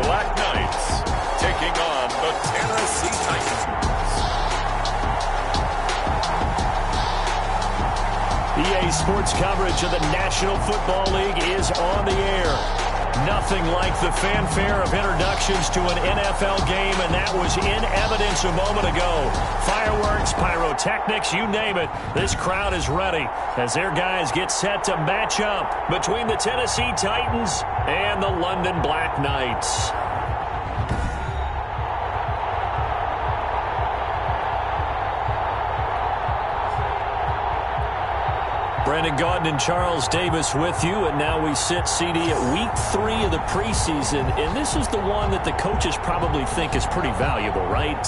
Black Knights taking on the Tennessee Titans. EA Sports coverage of the National Football League is on the air. Nothing like the fanfare of introductions to an NFL game, and that was in evidence a moment ago. Fireworks, pyrotechnics, you name it. This crowd is ready as their guys get set to match up between the Tennessee Titans and the London Black Knights. Brandon Gaudin and Charles Davis with you, and now we sit, CD, at week 3 of the preseason, and this is the one that the coaches probably think is pretty valuable, right?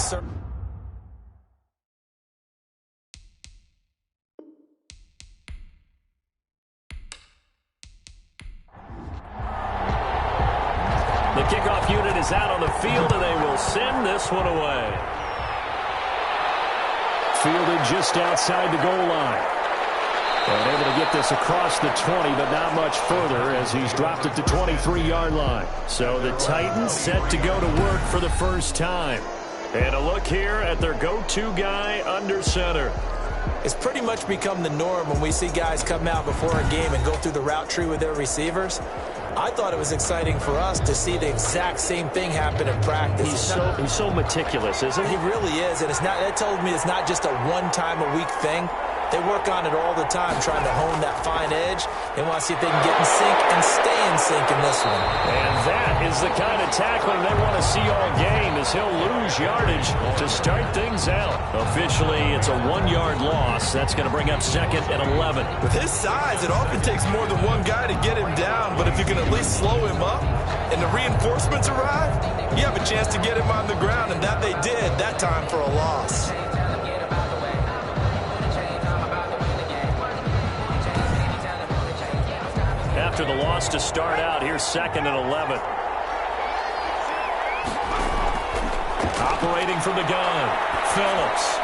The kickoff unit is out on the field, and they will send this one away. Fielded just outside the goal line. And able to get this across the 20, but not much further as he's dropped it to 23-yard line. So the Titans set to go to work for the first time. And a look here at their go-to guy under center. It's pretty much become the norm when we see guys come out before a game and go through the route tree with their receivers. I thought it was exciting for us to see the exact same thing happen in practice. He's so meticulous, isn't he? He really is, and that tells me it's not just a one-time-a-week thing. They work on it all the time, trying to hone that fine edge. They want to see if they can get in sync and stay in sync in this one. And that is the kind of tackling they want to see all game, as he'll lose yardage to start things out. Officially, it's a 1-yard loss. That's going to bring up 2nd and 11. With his size, it often takes more than one guy to get him down, but if you can at least slow him up and the reinforcements arrive, you have a chance to get him on the ground, and that they did that time for a loss. After the loss to start out, here's 2nd and 11. Operating from the gun, Phillips.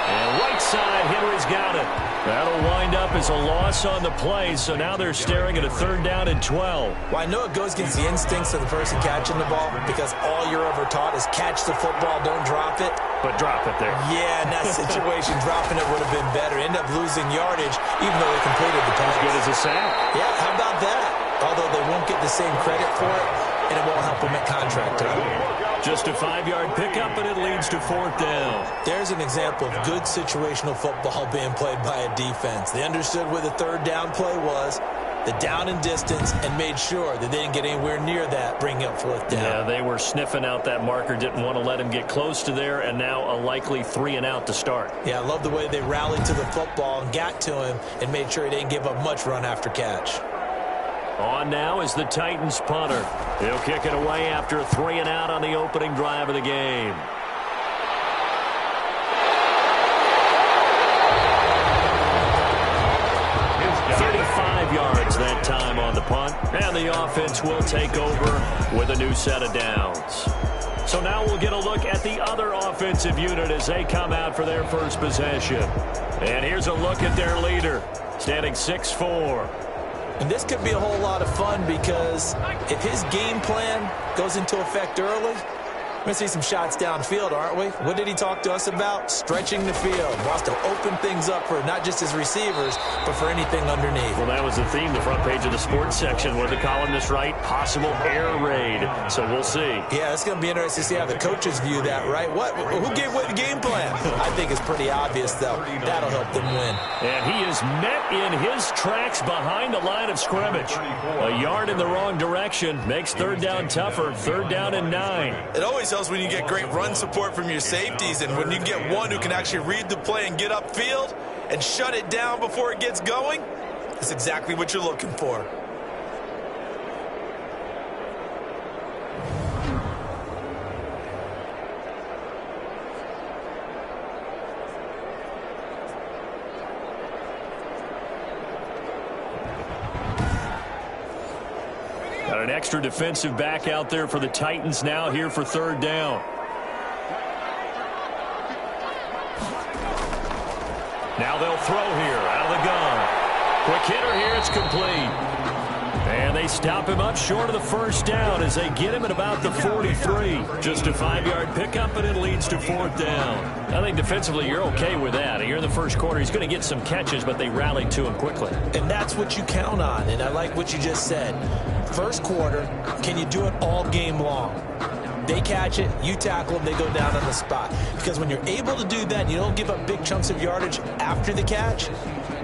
And right side, Henry's got it. That'll wind up as a loss on the play, so now they're staring at a 3rd down and 12. Well, I know it goes against the instincts of the person catching the ball because all you're ever taught is catch the football, don't drop it. But drop it there. Yeah, in that situation, dropping it would have been better. End up losing yardage, even though they completed the pass. As good as a sack. Yeah, how about that? Although they won't get the same credit for it, and it won't help them at contract time. Just a 5-yard pickup, and it leads to 4th down. There's an example of good situational football being played by a defense. They understood where the 3rd down play was, the down and distance, and made sure that they didn't get anywhere near that, bringing up 4th down. Yeah, they were sniffing out that marker, didn't want to let him get close to there, and now a likely 3 and out to start. Yeah, I love the way they rallied to the football and got to him and made sure he didn't give up much run after catch. On now is the Titans punter. He'll kick it away after a 3 and out on the opening drive of the game. Yards that time on the punt, and the offense will take over with a new set of downs. So now we'll get a look at the other offensive unit as they come out for their first possession. And here's a look at their leader, standing 6'4". And this could be a whole lot of fun because if his game plan goes into effect early, we're going to see some shots downfield, aren't we? What did he talk to us about? Stretching the field. Wants to open things up for not just his receivers, but for anything underneath. Well, that was the theme, the front page of the sports section. What did the columnist write? Possible air raid. So we'll see. Yeah, it's going to be interesting to see how the coaches view that, right? Who gave away the game plan? I think it's pretty obvious, though. That'll help them win. And he is met in his tracks behind the line of scrimmage. A yard in the wrong direction makes 3rd down tougher. 3rd down and 9. It always helps when you get great run support from your safeties, and when you get one who can actually read the play and get upfield and shut it down before it gets going, that's exactly what you're looking for. Got an extra defensive back out there for the Titans now here for 3rd down. Now they'll throw here out of the gun. Quick hitter here, it's complete. And they stop him up short of the first down as they get him at about the 43. Just a 5-yard pickup, and it leads to 4th down. I think defensively you're okay with that. Here in the first quarter, he's going to get some catches, but they rallied to him quickly. And that's what you count on, and I like what you just said. First quarter, can you do it all game long? They catch it, you tackle them, they go down on the spot. Because when you're able to do that and you don't give up big chunks of yardage after the catch,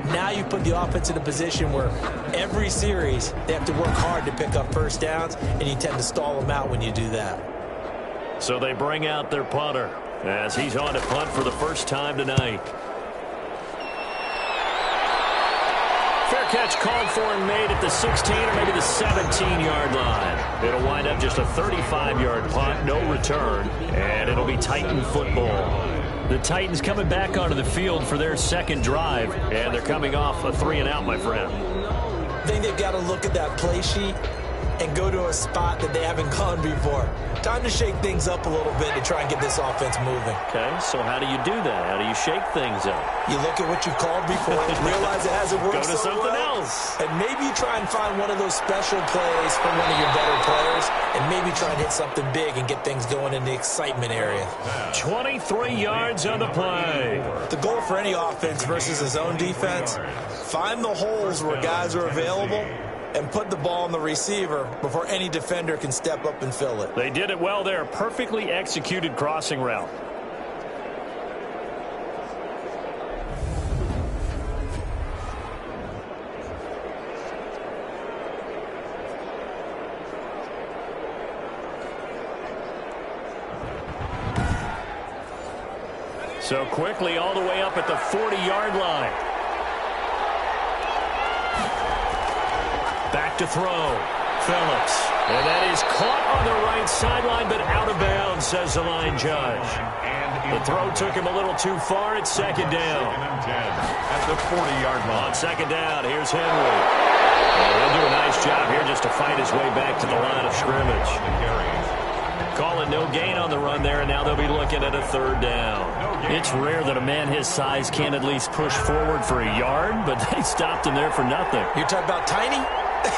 now you put the offense in a position where every series they have to work hard to pick up first downs, and you tend to stall them out when you do that. So they bring out their punter as he's on to punt for the first time tonight. Fair catch called for and made at the 16 or maybe the 17-yard line. It'll wind up just a 35-yard punt, no return, and it'll be Titan football. The Titans coming back onto the field for their second drive, and they're coming off a 3-and-out, my friend. I think they've got to look at that play sheet and go to a spot that they haven't gone before. Time to shake things up a little bit to try and get this offense moving. Okay, so how do you do that? How do you shake things up? You look at what you've called before, realize it hasn't worked Go to so something well, else. and maybe try and find one of those special plays from one of your better players, and maybe try and hit something big and get things going in the excitement area. 23 yards on the play. The goal for any offense versus his own defense, find the holes where guys are available and put the ball on the receiver before any defender can step up and fill it. They did it well there. Perfectly executed crossing route. So quickly all the way up at the 40-yard line. Back to throw. Phillips. And that is caught on the right sideline, but out of bounds, says the line judge. The throw took him a little too far. It's second down. At the 40-yard line. On second down, here's Henry. And he'll do a nice job here just to fight his way back to the line of scrimmage. Call it no gain on the run there, and now they'll be looking at a 3rd down. It's rare that a man his size can't at least push forward for a yard, but they stopped him there for nothing. You're talking about Tiny?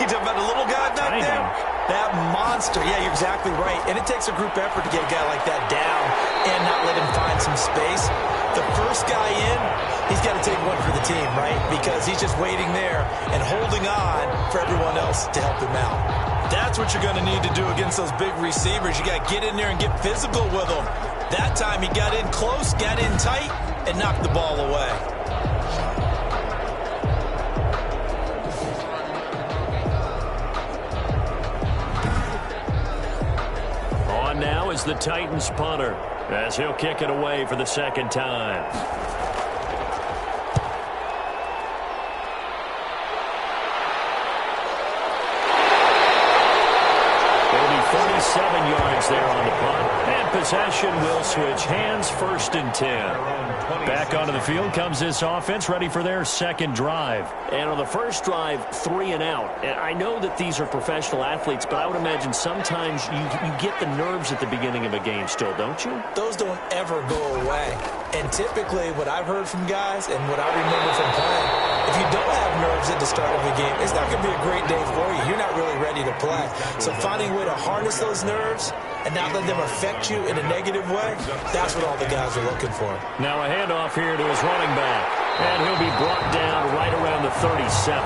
You talking about a little guy back Tiny. there? That monster. Yeah, you're exactly right. And it takes a group effort to get a guy like that down and not let him find some space. The first guy in, he's got to take one for the team, right? Because he's just waiting there and holding on for everyone else to help him out. That's what you're going to need to do against those big receivers. You got to get in there and get physical with them. That time he got in close, got in tight, and knocked the ball away. On now is the Titans punter as he'll kick it away for the second time. It'll be 47 yards there on the punt. And possession will switch hands, 1st and 10. Back onto the field comes this offense, ready for their second drive. And on the first drive, 3-and-out. And I know that these are professional athletes, but I would imagine sometimes you get the nerves at the beginning of a game still, don't you? Those don't ever go away. And typically what I've heard from guys and what I remember from playing, if you don't have nerves at the start of a game, it's not going to be a great day for you. You're not really ready to play. So finding a way to harness those nerves and not let them affect you in a negative way, that's what all the guys are looking for. Now a handoff here to his running back. And he'll be brought down right around the 37.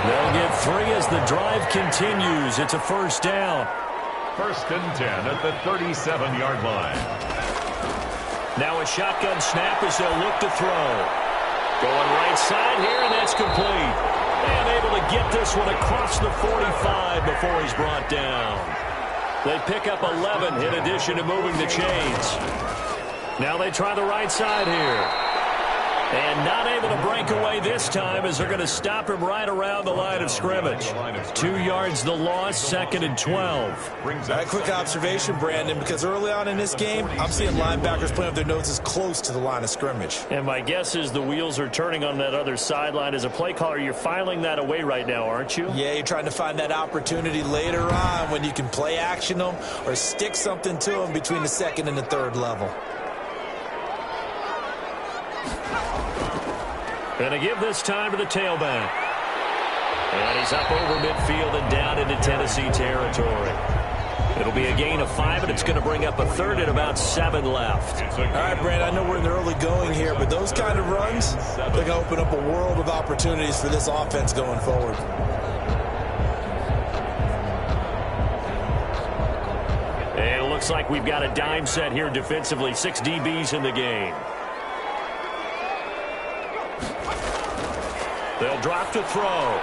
They'll get 3 as the drive continues. It's a 1st down. 1st and 10 at the 37-yard line. Now a shotgun snap as they'll look to throw. Going right side here, and that's complete. And able to get this one across the 45 before he's brought down. They pick up 11 in addition to moving the chains. Now they try the right side here. And not able to break away this time as they're going to stop him right around the line of scrimmage. 2 yards the loss, 2nd and 12. A quick observation, Brandon, because early on in this game, I'm seeing linebackers playing with their noses close to the line of scrimmage. And my guess is the wheels are turning on that other sideline. As a play caller, you're filing that away right now, aren't you? Yeah, you're trying to find that opportunity later on when you can play action them or stick something to them between the 2nd and the 3rd level. Going to give this time to the tailback. And he He's up over midfield and down into Tennessee territory. It'll be a gain of 5, and it's going to bring up a third and about 7 left. All right, Brand, I know we're in the early going here, but those kind of runs, they're going to open up a world of opportunities for this offense going forward. And it looks like we've got a dime set here defensively. 6 DBs in the game. They'll drop to throw.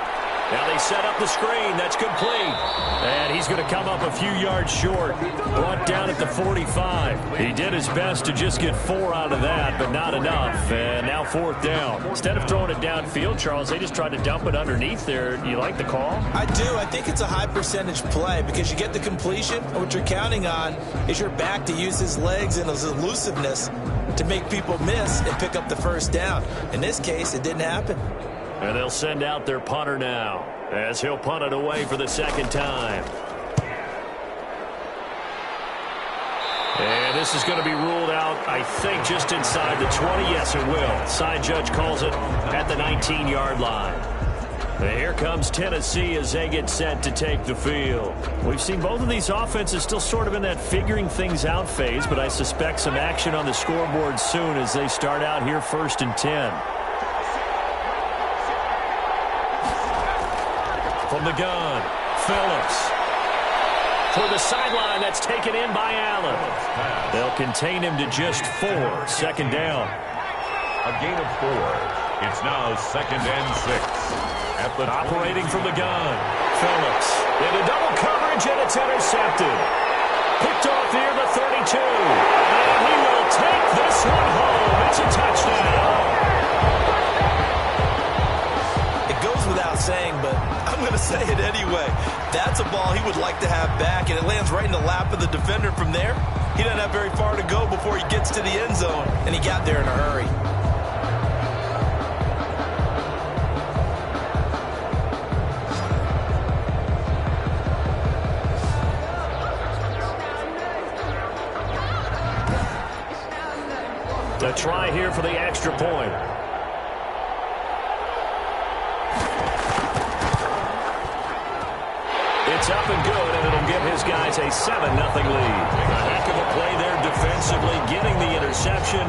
Now they set up the screen. That's complete. And he's going to come up a few yards short. Brought down at the 45. He did his best to just get 4 out of that, but not enough. And now 4th down. Instead of throwing it downfield, Charles, they just tried to dump it underneath there. You like the call? I do. I think it's a high percentage play because you get the completion. And what you're counting on is your back to use his legs and his elusiveness to make people miss and pick up the first down. In this case, it didn't happen. And they'll send out their punter now as he'll punt it away for the 2nd time. And this is going to be ruled out, I think, just inside the 20. Yes, it will. Side judge calls it at the 19-yard line. And here comes Tennessee as they get set to take the field. We've seen both of these offenses still sort of in that figuring things out phase, but I suspect some action on the scoreboard soon as they start out here 1st and 10. From the gun, Phillips. For the sideline, that's taken in by Allen. They'll contain him to just 4. 2nd down. A gain of 4. It's now 2nd and 6. Operating from the gun, Phillips. Into double coverage, and it's intercepted. Picked off near the 32. And he will take this one home. It's a touchdown. It goes without saying, but I'm going to say it anyway. That's a ball he would like to have back, and it lands right in the lap of the defender from there. He doesn't have very far to go before he gets to the end zone, and he got there in a hurry. The try here for the extra point. It's up and good, and it'll give his guys a 7-0 lead. A heck of a play there defensively, getting the interception,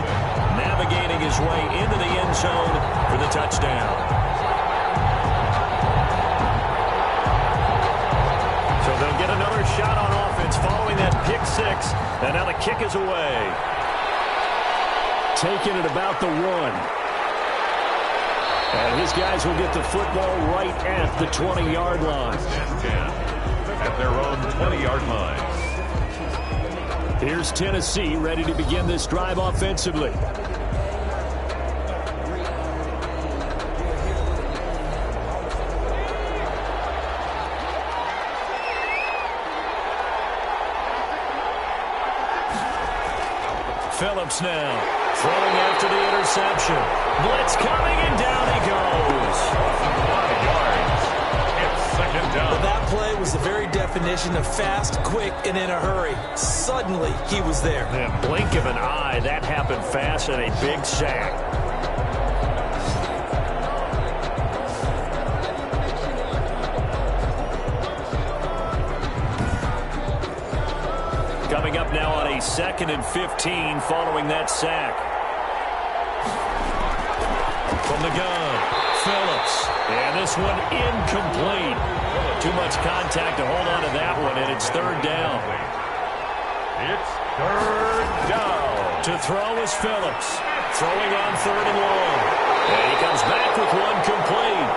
navigating his way into the end zone for the touchdown. So they'll get another shot on offense following that pick 6, and now the kick is away. Taking it about the 1. And his guys will get the football right at the 20-yard line. At their own 20-yard line. Here's Tennessee ready to begin this drive offensively. Phillips now throwing after the interception. Blitz coming, and down he goes. 5 yards. It's 2nd down. Well, that play was the very definition of fast, quick, and in a hurry. Suddenly, he was there. In a blink of an eye, that happened fast, and a big sack. Coming up now on a 2nd and 15 following that sack. From the gun, Phillips. And this one incomplete. Too much contact to hold on to that one, and it's 3rd down. It's 3rd down. To throw is Phillips. Throwing on 3rd and long. And he comes back with one complete.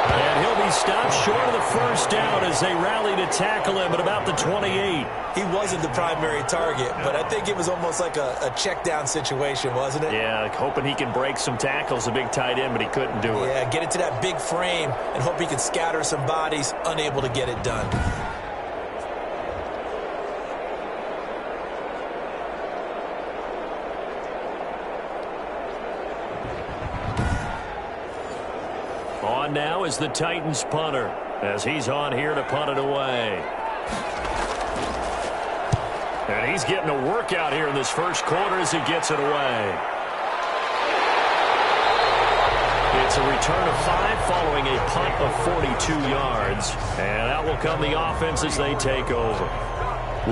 And he'll be stopped short of the first down as they rally to tackle him at about the 28. He wasn't the primary target, but I think it was almost like a check down situation, wasn't it? Yeah, like hoping he can break some tackles, a big tight end, but he couldn't do it. Yeah, get it to that big frame and hope he can scatter some bodies, unable to get it done. On now is the Titans punter as he's on here to punt it away. And he's getting a workout here in this first quarter as he gets it away. It's a return of 5 following a punt of 42 yards. And out will come the offense as they take over.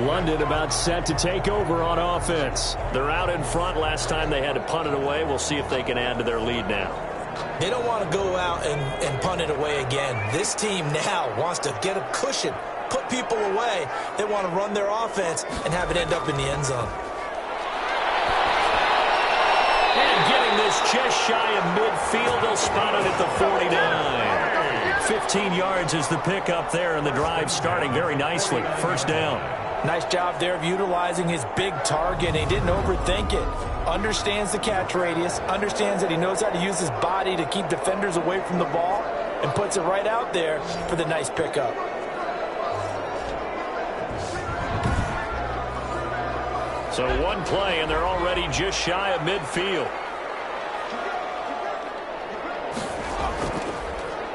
London about set to take over on offense. They're out in front. Last time they had to punt it away. We'll see if they can add to their lead now. They don't want to go out and punt it away again. This team now wants to get a cushion, put people away. They want to run their offense and have it end up in the end zone. And getting this just shy of midfield, they'll spot it at the 49. 15 yards is the pickup there, and the drive starting very nicely. First down. Nice job there of utilizing his big target. He didn't overthink it. Understands the catch radius, understands that he knows how to use his body to keep defenders away from the ball, and puts it right out there for the nice pickup. So one play, and they're already just shy of midfield.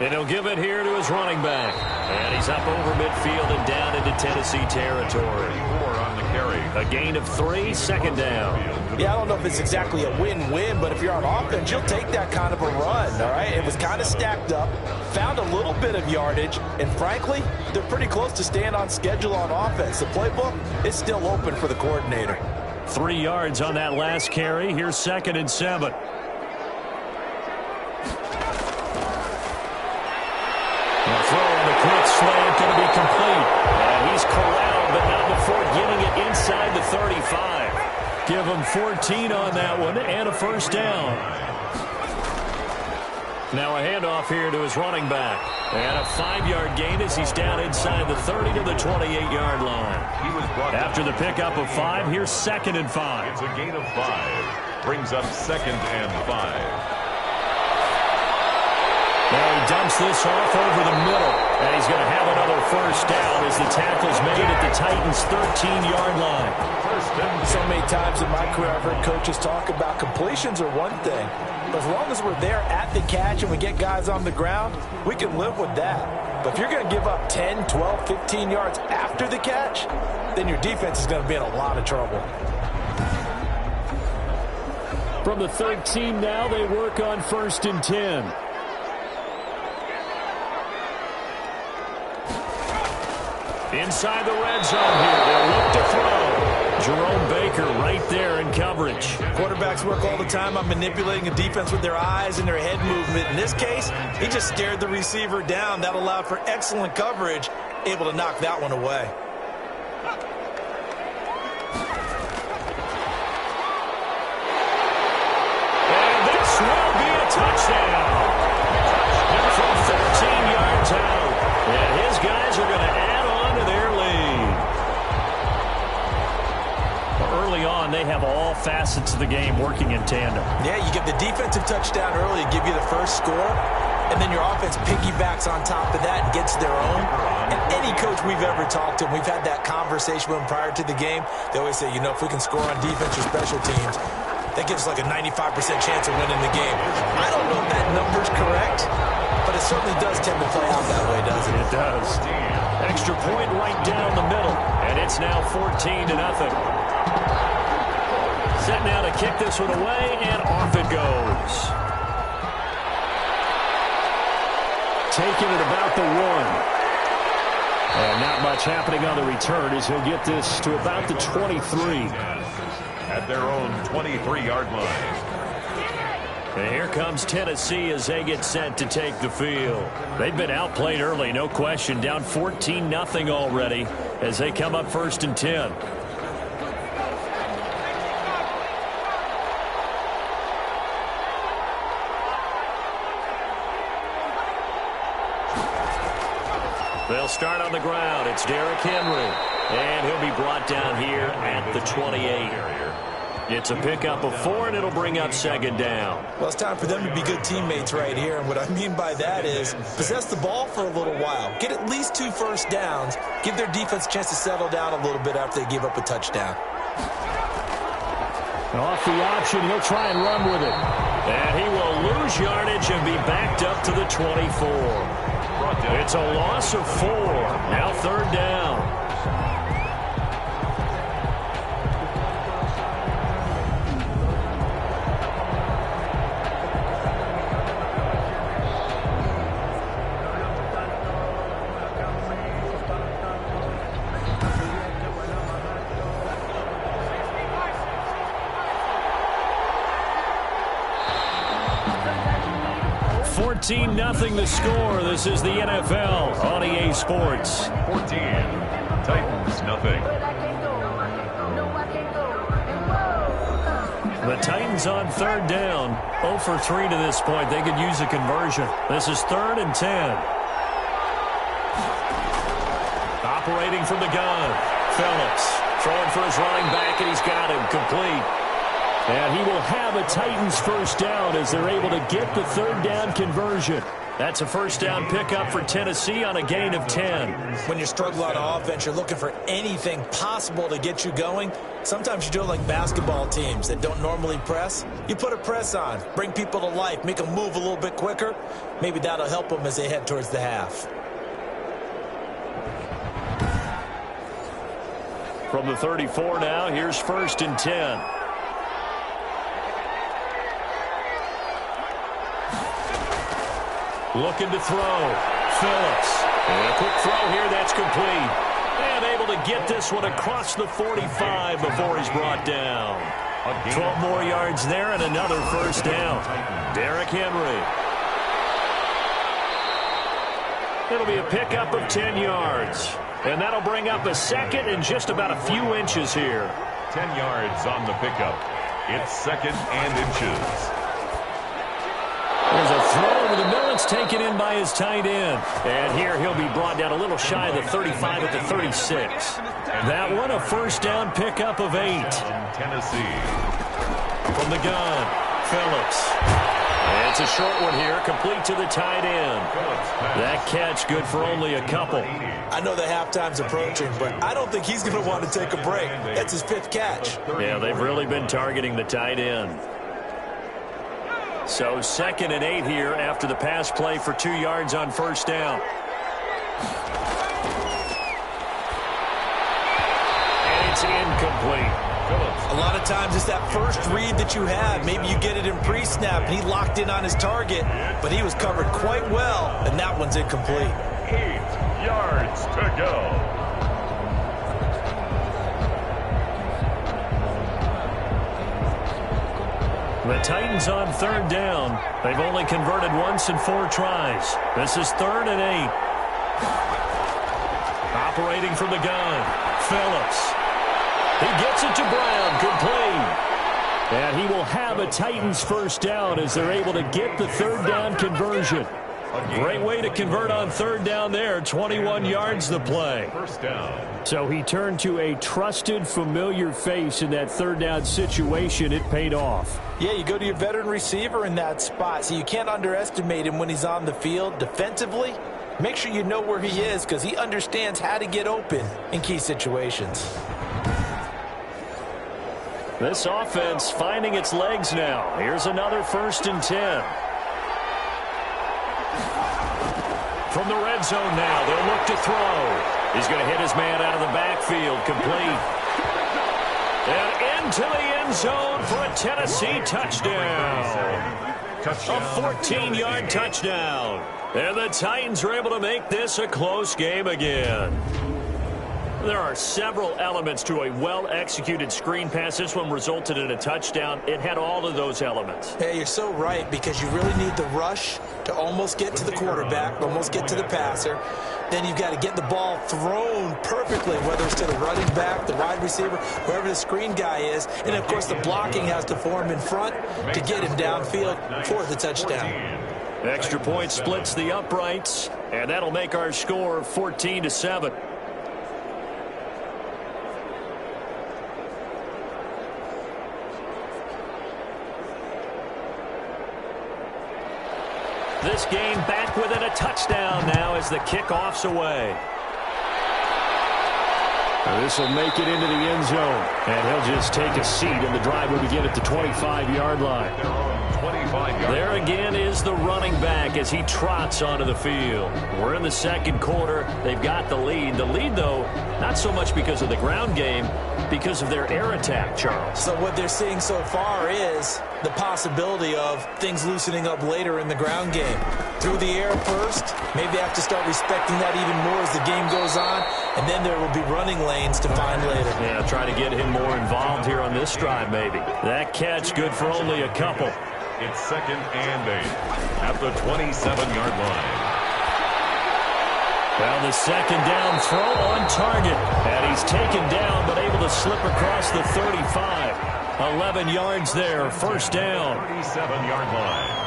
And he'll give it here to his running back. And he's up over midfield and down into Tennessee territory. 4 on the carry. A gain of 3, second down. Yeah, I don't know if it's exactly a win-win, but if you're on offense, you'll take that kind of a run, all right? It was kind of stacked up, found a little bit of yardage, and frankly, they're pretty close to staying on schedule on offense. The playbook is still open for the coordinator. 3 yards on that last carry. Here's 2nd and 7. The throw on the quick slant going to be complete. And he's corralled, but not before getting it inside the 35. Give him 14 on that one and a first down. Now a handoff here to his running back. And a 5-yard gain as he's down inside the 30 to the 28-yard line. After the pickup of 5, here's 2nd and 5. It's a gain of 5. Brings up 2nd and 5. Now he dumps this off over the middle. And he's going to have another first down as the tackle's made at the Titans' 13-yard line. So many times in my career I've heard coaches talk about completions are one thing. But as long as we're there at the catch and we get guys on the ground, we can live with that. But if you're going to give up 10, 12, 15 yards after the catch, then your defense is going to be in a lot of trouble. From the 13 now, they work on 1st and 10. Inside the red zone here, they'll look to throw. Jerome Baker right there in coverage. Quarterbacks work all the time on manipulating a defense with their eyes and their head movement. In this case, he just stared the receiver down. That allowed for excellent coverage, able to knock that one away. And this will be a touchdown. From 13 yards out. And his guys are going to add on to their lead. Early on, they have all facets of the game working in tandem. Yeah, you get the defensive touchdown early, give you the first score, and then your offense piggybacks on top of that and gets their own. And any coach we've ever talked to, and we've had that conversation with them prior to the game, they always say, you know, if we can score on defense or special teams, that gives us like a 95% chance of winning the game. I don't know if that number's correct, but it certainly does tend to play out that way, doesn't it? It does. Extra point right down the middle, and it's now 14-0. Set now to kick this one away, and off it goes. Taking it about the 1. And not much happening on the return as he'll get this to about the 23. At their own 23-yard line. And here comes Tennessee as they get set to take the field. They've been outplayed early, no question. Down 14-0 already as they come up 1st and 10. They'll start on the ground. It's Derrick Henry. And he'll be brought down here at the 28. It's a pickup of 4, and it'll bring up 2nd down. Well, it's time for them to be good teammates right here. And what I mean by that is possess the ball for a little while. Get at least 2 first downs. Give their defense a chance to settle down a little bit after they give up a touchdown. Off the option, he'll try and run with it. And he will lose yardage and be backed up to the 24. It's a loss of 4. Now 3rd down. 14-0 the score. This is the NFL on EA Sports. 14. Titans, nothing. The Titans on third down. 0 for 3 to this point. They could use a conversion. This is 3rd and 10. Operating from the gun. Phillips throwing for his running back, and he's got him complete. And he will have a Titans first down as they're able to get the third down conversion. That's a first down pickup for Tennessee on a gain of 10. When you're struggling on offense, you're looking for anything possible to get you going. Sometimes you do it like basketball teams that don't normally press. You put a press on, bring people to life, make them move a little bit quicker. Maybe that'll help them as they head towards the half. From the 34 now, here's 1st and 10. Looking to throw. Phillips. And a quick throw here, that's complete. And able to get this one across the 45 before he's brought down. 12 more yards there and another first down. Derrick Henry. It'll be a pickup of 10 yards. And that'll bring up a second and just about a few inches here. 10 yards on the pickup. It's 2nd and inches. There's a throw over the middle. It's taken in by his tight end. And here he'll be brought down a little shy of the 35 at the 36. That one a first down pickup of 8. Tennessee. From the gun, Phillips. It's a short one here, complete to the tight end. That catch good for only a couple. I know the halftime's approaching, but I don't think he's going to want to take a break. That's his 5th catch. Yeah, they've really been targeting the tight end. So 2nd and 8 here after the pass play for 2 yards on first down. And it's incomplete. A lot of times it's that first read that you have. Maybe you get it in pre-snap, and he locked in on his target, but he was covered quite well, and that one's incomplete. 8 yards to go. The Titans on third down. They've only converted once in 4 tries. This is 3rd and 8. Operating from the gun, Phillips. He gets it to Brown, complete. And he will have a Titans first down as they're able to get the third down conversion. Great way to convert on third down there. 21 yards the play. First down. So he turned to a trusted, familiar face in that third down situation. It paid off. Yeah, you go to your veteran receiver in that spot, so you can't underestimate him when he's on the field defensively. Make sure you know where he is because he understands how to get open in key situations. This offense finding its legs now. Here's another 1st and 10. From the red zone now, they'll look to throw. He's going to hit his man out of the backfield, complete. And into the end zone for a Tennessee touchdown. A 14-yard touchdown. And the Titans are able to make this a close game again. There are several elements to a well-executed screen pass. This one resulted in a touchdown. It had all of those elements. Yeah, you're so right because you really need the rush to almost get to the quarterback, almost get to the passer. Then you've got to get the ball thrown perfectly, whether it's to the running back, the wide receiver, wherever the screen guy is. And, of course, the blocking has to form in front to get him downfield for the touchdown. Extra point splits the uprights, and that'll make our score 14-7. This game back within a touchdown now as the kickoff's away. This will make it into the end zone. And he'll just take a seat, and the drive will begin at the 25-yard line. There again is the running back as he trots onto the field. We're in the second quarter. They've got the lead. The lead, though, not so much because of the ground game, because of their air attack, Charles. So what they're seeing so far is the possibility of things loosening up later in the ground game. Through the air first, maybe they have to start respecting that even more as the game goes on, and then there will be running lanes to find later. Yeah, try to get him more involved here on this drive, maybe. That catch good for only a couple. It's 2nd and 8 at the 27-yard line. Well, the second down throw on target. And he's taken down but able to slip across the 35. 11 yards there, first down. 37-yard line.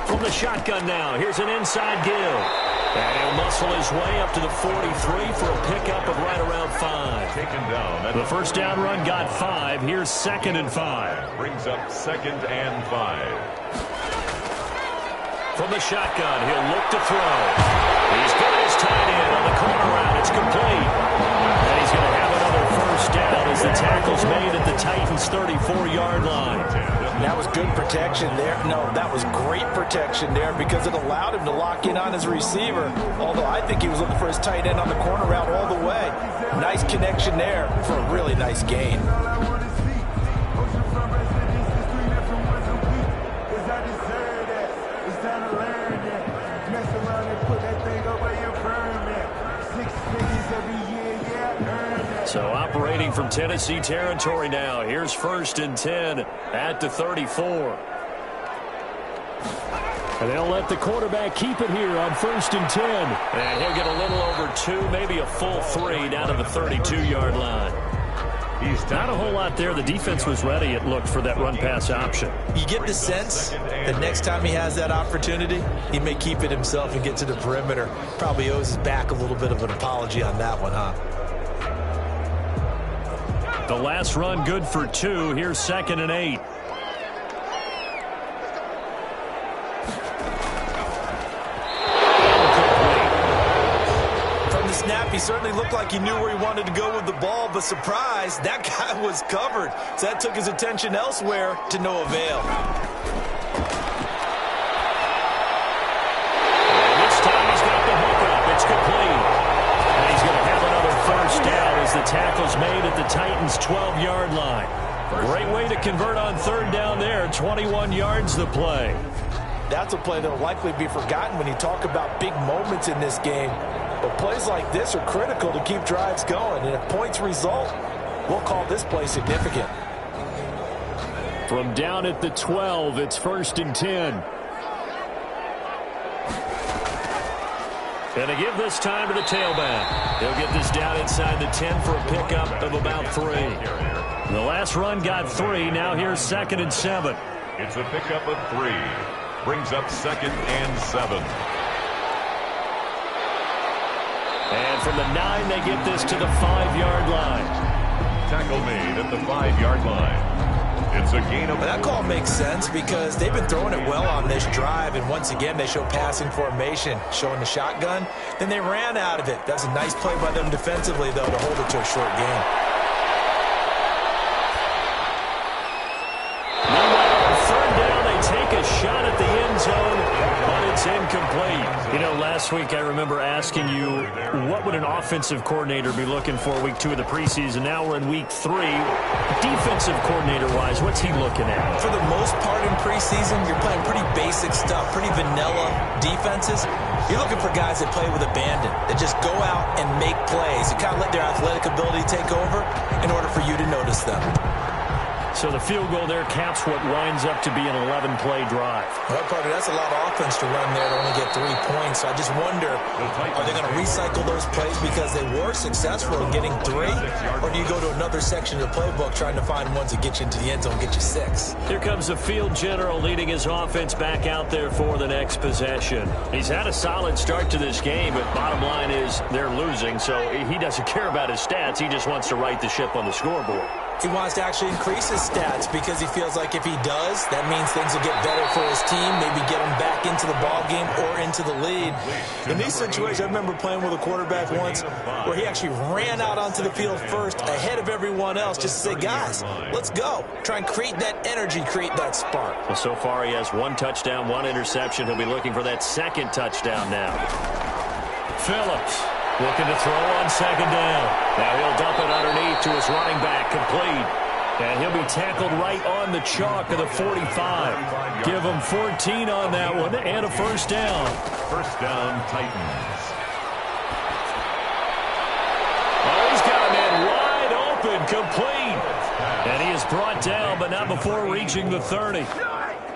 From the shotgun now, here's an inside give. And he'll muscle his way up to the 43 for a pickup of right around 5. Taken down. At The first down run got 5. Here's 2nd and 5. brings up 2nd and 5. From the shotgun, he'll look to throw. He's got his tight end on the corner route. It's complete. And he's going to have another first down as the tackle's made at the Titans' 34-yard line. That was good protection there. No, that was great protection there because it allowed him to lock in on his receiver. Although I think he was looking for his tight end on the corner route all the way. Nice connection there for a really nice gain. So operating from Tennessee territory now. Here's 1st and 10 at the 34. And they'll let the quarterback keep it here on 1st and 10. And he'll get a little over 2, maybe a full 3 down to the 32-yard line. He's not a whole lot there. The defense was ready, it looked, for that run-pass option. You get the sense that next time he has that opportunity, he may keep it himself and get to the perimeter. Probably owes his back a little bit of an apology on that one, huh? The last run good for 2. Here's 2nd and 8. From the snap, he certainly looked like he knew where he wanted to go with the ball, but surprise, that guy was covered. So that took his attention elsewhere to no avail. And this time he's got the hook up. It's complete. And he's going to have another first down as the tackle's made at the Titans' 12-yard line. Great way to convert on 3rd down there. 21 yards the play. That's a play that will likely be forgotten when you talk about big moments in this game. But plays like this are critical to keep drives going. And if points result, we'll call this play significant. From down at the 12, it's 1st and 10. And to give this time to the tailback. He'll get this down inside the 10 for a pickup of about 3. The last run got 3. Now here's 2nd and 7. It's a pickup of 3. Brings up 2nd and 7. And from the 9, they get this to the 5-yard line. Tackle made at the 5-yard line. It's a gain of... That call makes sense because they've been throwing it well on this drive, and once again they show passing formation, showing the shotgun. Then they ran out of it. That's a nice play by them defensively, though, to hold it to a short gain. Meanwhile, on 3rd down, they take a shot at the end zone, but it's incomplete. You know, last week I remember asking you, what would an offensive coordinator be looking for week 2 of the preseason? Now we're in week 3. Defensive coordinator-wise, what's he looking at? For the most part in preseason, you're playing pretty basic stuff, pretty vanilla defenses. You're looking for guys that play with abandon, that just go out and make plays, and kind of let their athletic ability take over in order for you to notice them. So the field goal there caps what winds up to be an 11-play drive. Well, partner, that's a lot of offense to run there to only get 3 points. So I just wonder, are they going to recycle those plays because they were successful in getting 3? Or do you go to another section of the playbook trying to find ones that get you into the end zone and get you 6? Here comes the field general leading his offense back out there for the next possession. He's had a solid start to this game, but bottom line is they're losing, so he doesn't care about his stats. He just wants to right the ship on the scoreboard. He wants to actually increase his stats because he feels like if he does, that means things will get better for his team, maybe get him back into the ball game or into the lead. In these situations, I remember playing with a quarterback once where he actually ran out onto the field first ahead of everyone else just to say, guys, let's go. Try and create that energy, create that spark. Well, so far he has 1 touchdown, 1 interception. He'll be looking for that 2nd touchdown now. Phillips looking to throw on 2nd down. Now he'll dump it underneath to his running back, complete. And he'll be tackled right on the chalk of the 45. Give him 14 on that one and a first down. First down, Titans. Oh, he's got a man wide open, complete. And he is brought down, but not before reaching the 30.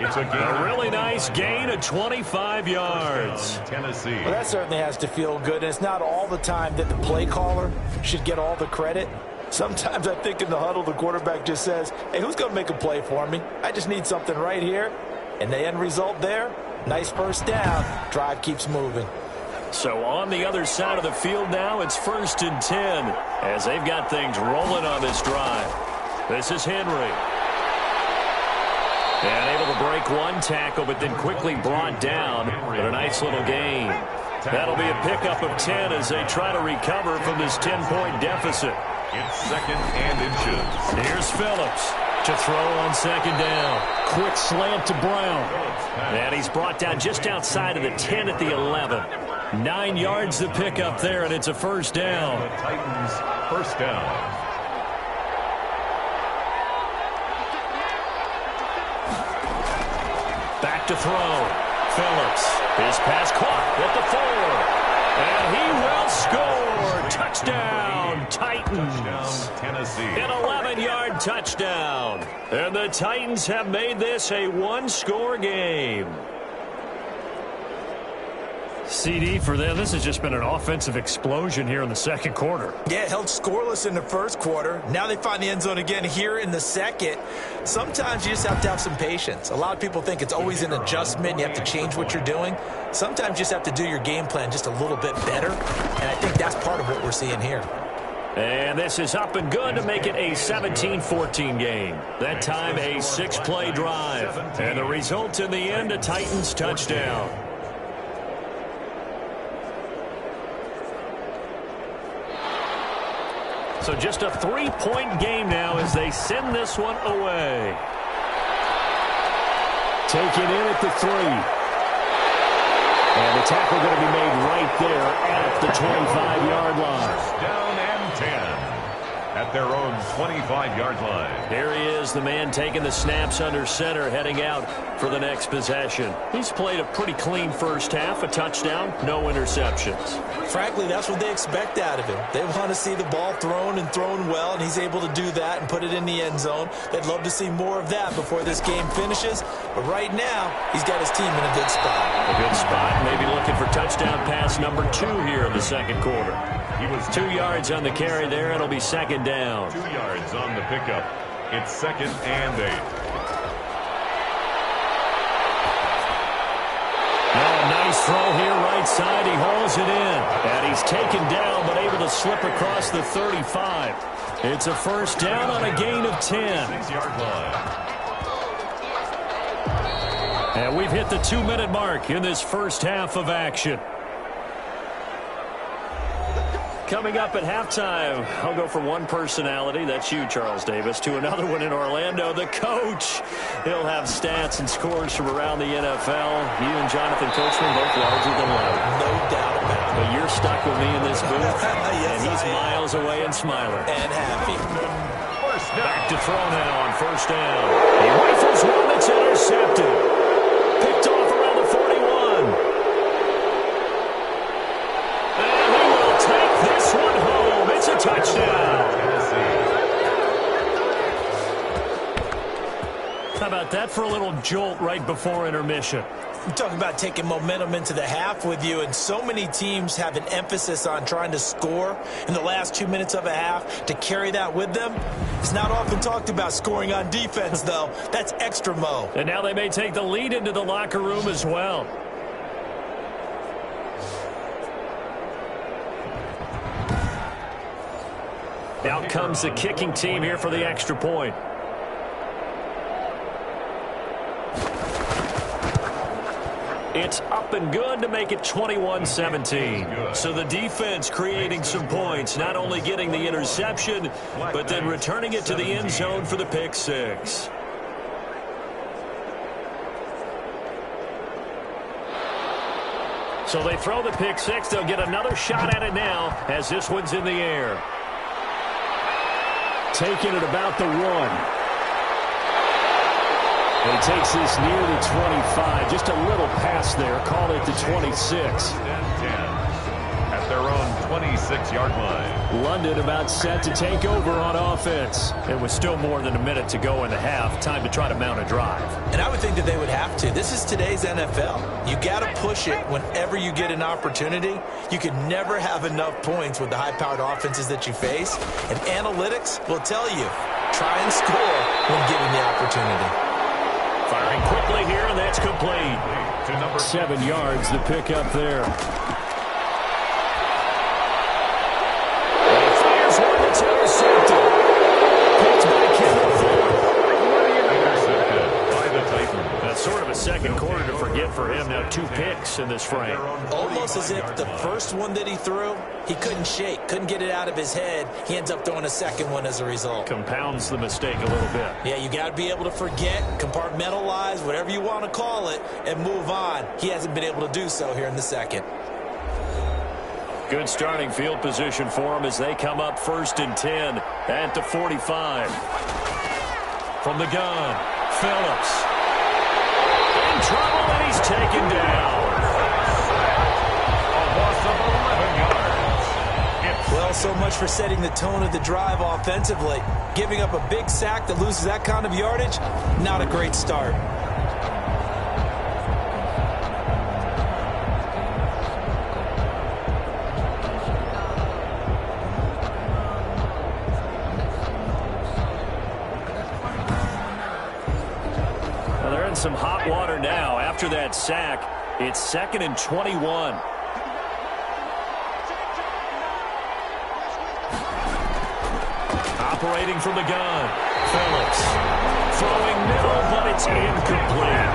It's a really nice gain of 25 yards. Tennessee. Well, that certainly has to feel good. And it's not all the time that the play caller should get all the credit. Sometimes I think in the huddle, the quarterback just says, hey, who's going to make a play for me? I just need something right here. And the end result there, nice first down. Drive keeps moving. So on the other side of the field now, it's 1st and 10 as they've got things rolling on this drive. This is Henry. And able to break one tackle, but then quickly brought down. But a nice little gain. That'll be a pickup of 10 as they try to recover from this 10-point deficit. It's 2nd and inches. Here's Phillips to throw on 2nd down. Quick slant to Brown. And he's brought down just outside of the 10 at the 11. 9 yards to pick up there, and it's a first down. The Titans' first down. Back to throw. Phillips. His pass caught at the 4. And he will score. Touchdown, Titans. Touchdown, Tennessee. An 11-yard touchdown. And the Titans have made this a one-score game. CD for them, this has just been an offensive explosion here in the second quarter. Yeah, held scoreless in the first quarter. Now they find the end zone again here in the second. Sometimes you just have to have some patience. A lot of people think it's always an adjustment. You have to change what you're doing. Sometimes you just have to do your game plan just a little bit better. And I think that's part of what we're seeing here. And this is up and good to make it a 17-14 game. That time a 6-play drive. And the result in the end, a Titans touchdown. So just a 3-point game now as they send this one away. Taken in at the 3. And the tackle going to be made right there at the 25-yard line. First down and 10 at their own 25-yard line. Here he is, the man taking the snaps under center, heading out for the next possession. He's played a pretty clean first half, a touchdown, no interceptions. Frankly, that's what they expect out of him. They want to see the ball thrown and thrown well, and he's able to do that and put it in the end zone. They'd love to see more of that before this game finishes. But right now, he's got his team in a good spot. A good spot, maybe looking for touchdown pass number 2 here in the second quarter. He was 2 yards on the carry there. It'll be second down. 2 yards on the pickup. It's 2nd and 8. Now a nice throw here right side. He hauls it in. And he's taken down but able to slip across the 35. It's a first down on a gain of 10. 6-yard line. And we've hit the 2-minute mark in this first half of action. Coming up at halftime, I'll go from one personality, that's you, Charles Davis, to another one in Orlando, the coach. He'll have stats and scores from around the NFL. You and Jonathan Coachman both larger than life. No doubt about it. But you're stuck with me in this booth, Yes, and he's I am. miles away and smiling. And happy. Back to throw now on first down. He rifles one that's intercepted. Picked off around the 41. And he will take this one home. It's a touchdown. How about that for a little jolt right before intermission? We're talking about taking momentum into the half with you, and so many teams have an emphasis on trying to score in the last 2 minutes of a half to carry that with them. It's not often talked about scoring on defense, though. That's extra mo. And now they may take the lead into the locker room as well. Out comes the kicking team here for the extra point. It's up and good to make it 21-17. So the defense creating some points, not only getting the interception, but then returning it to the end zone for the pick six. So they throw the pick six. They'll get another shot at it now as this one's in the air. Taking it about the 1. He takes this near the 25. Just a little pass there. Call it the 26. At their own 26-yard line. London about set to take over on offense. It was still more than a minute to go in the half. Time to try to mount a drive. And I would think that they would have to. This is today's NFL. You got to push it whenever you get an opportunity. You can never have enough points with the high-powered offenses that you face. And analytics will tell you, try and score when given the opportunity. Firing quickly here, and that's complete. 7 yards, the pickup there. And fires one that's intercepted. Picked by Kevin Ford. Intercepted by the Titans. That's sort of a second quarter to forget for him. Now 2 picks in this frame. Almost as if the first one that he threw, he couldn't shake, couldn't get it out of his head. He ends up throwing a second one as a result. Compounds the mistake a little bit. Yeah, you got to be able to forget, compartmentalize, whatever you want to call it, and move on. He hasn't been able to do so here in the second. Good starting field position for him as they come up 1st and 10 at the 45. From the gun, Phillips. In trouble, and he's taken down. A loss of 11 yards. Well, so much for setting the tone of the drive offensively. Giving up a big sack that loses that kind of yardage, not a great start. Well, they're in some hot water now. After that sack, it's 2nd and 21. Operating from the gun, Phillips. Throwing middle, but it's incomplete.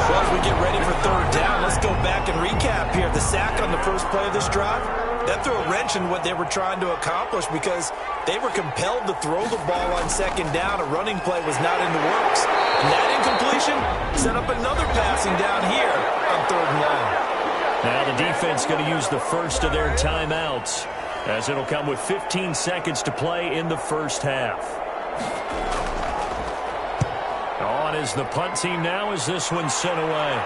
Well, as we get ready for 3rd down, let's go back and recap here. The sack on the first play of this drive, that threw a wrench in what they were trying to accomplish because they were compelled to throw the ball on 2nd down. A running play was not in the works. And that incompletion set up another passing down here on 3rd and long. Now the defense going to use the first of their timeouts, as it'll come with 15 seconds to play in the first half. On is the punt team now as this one's sent away.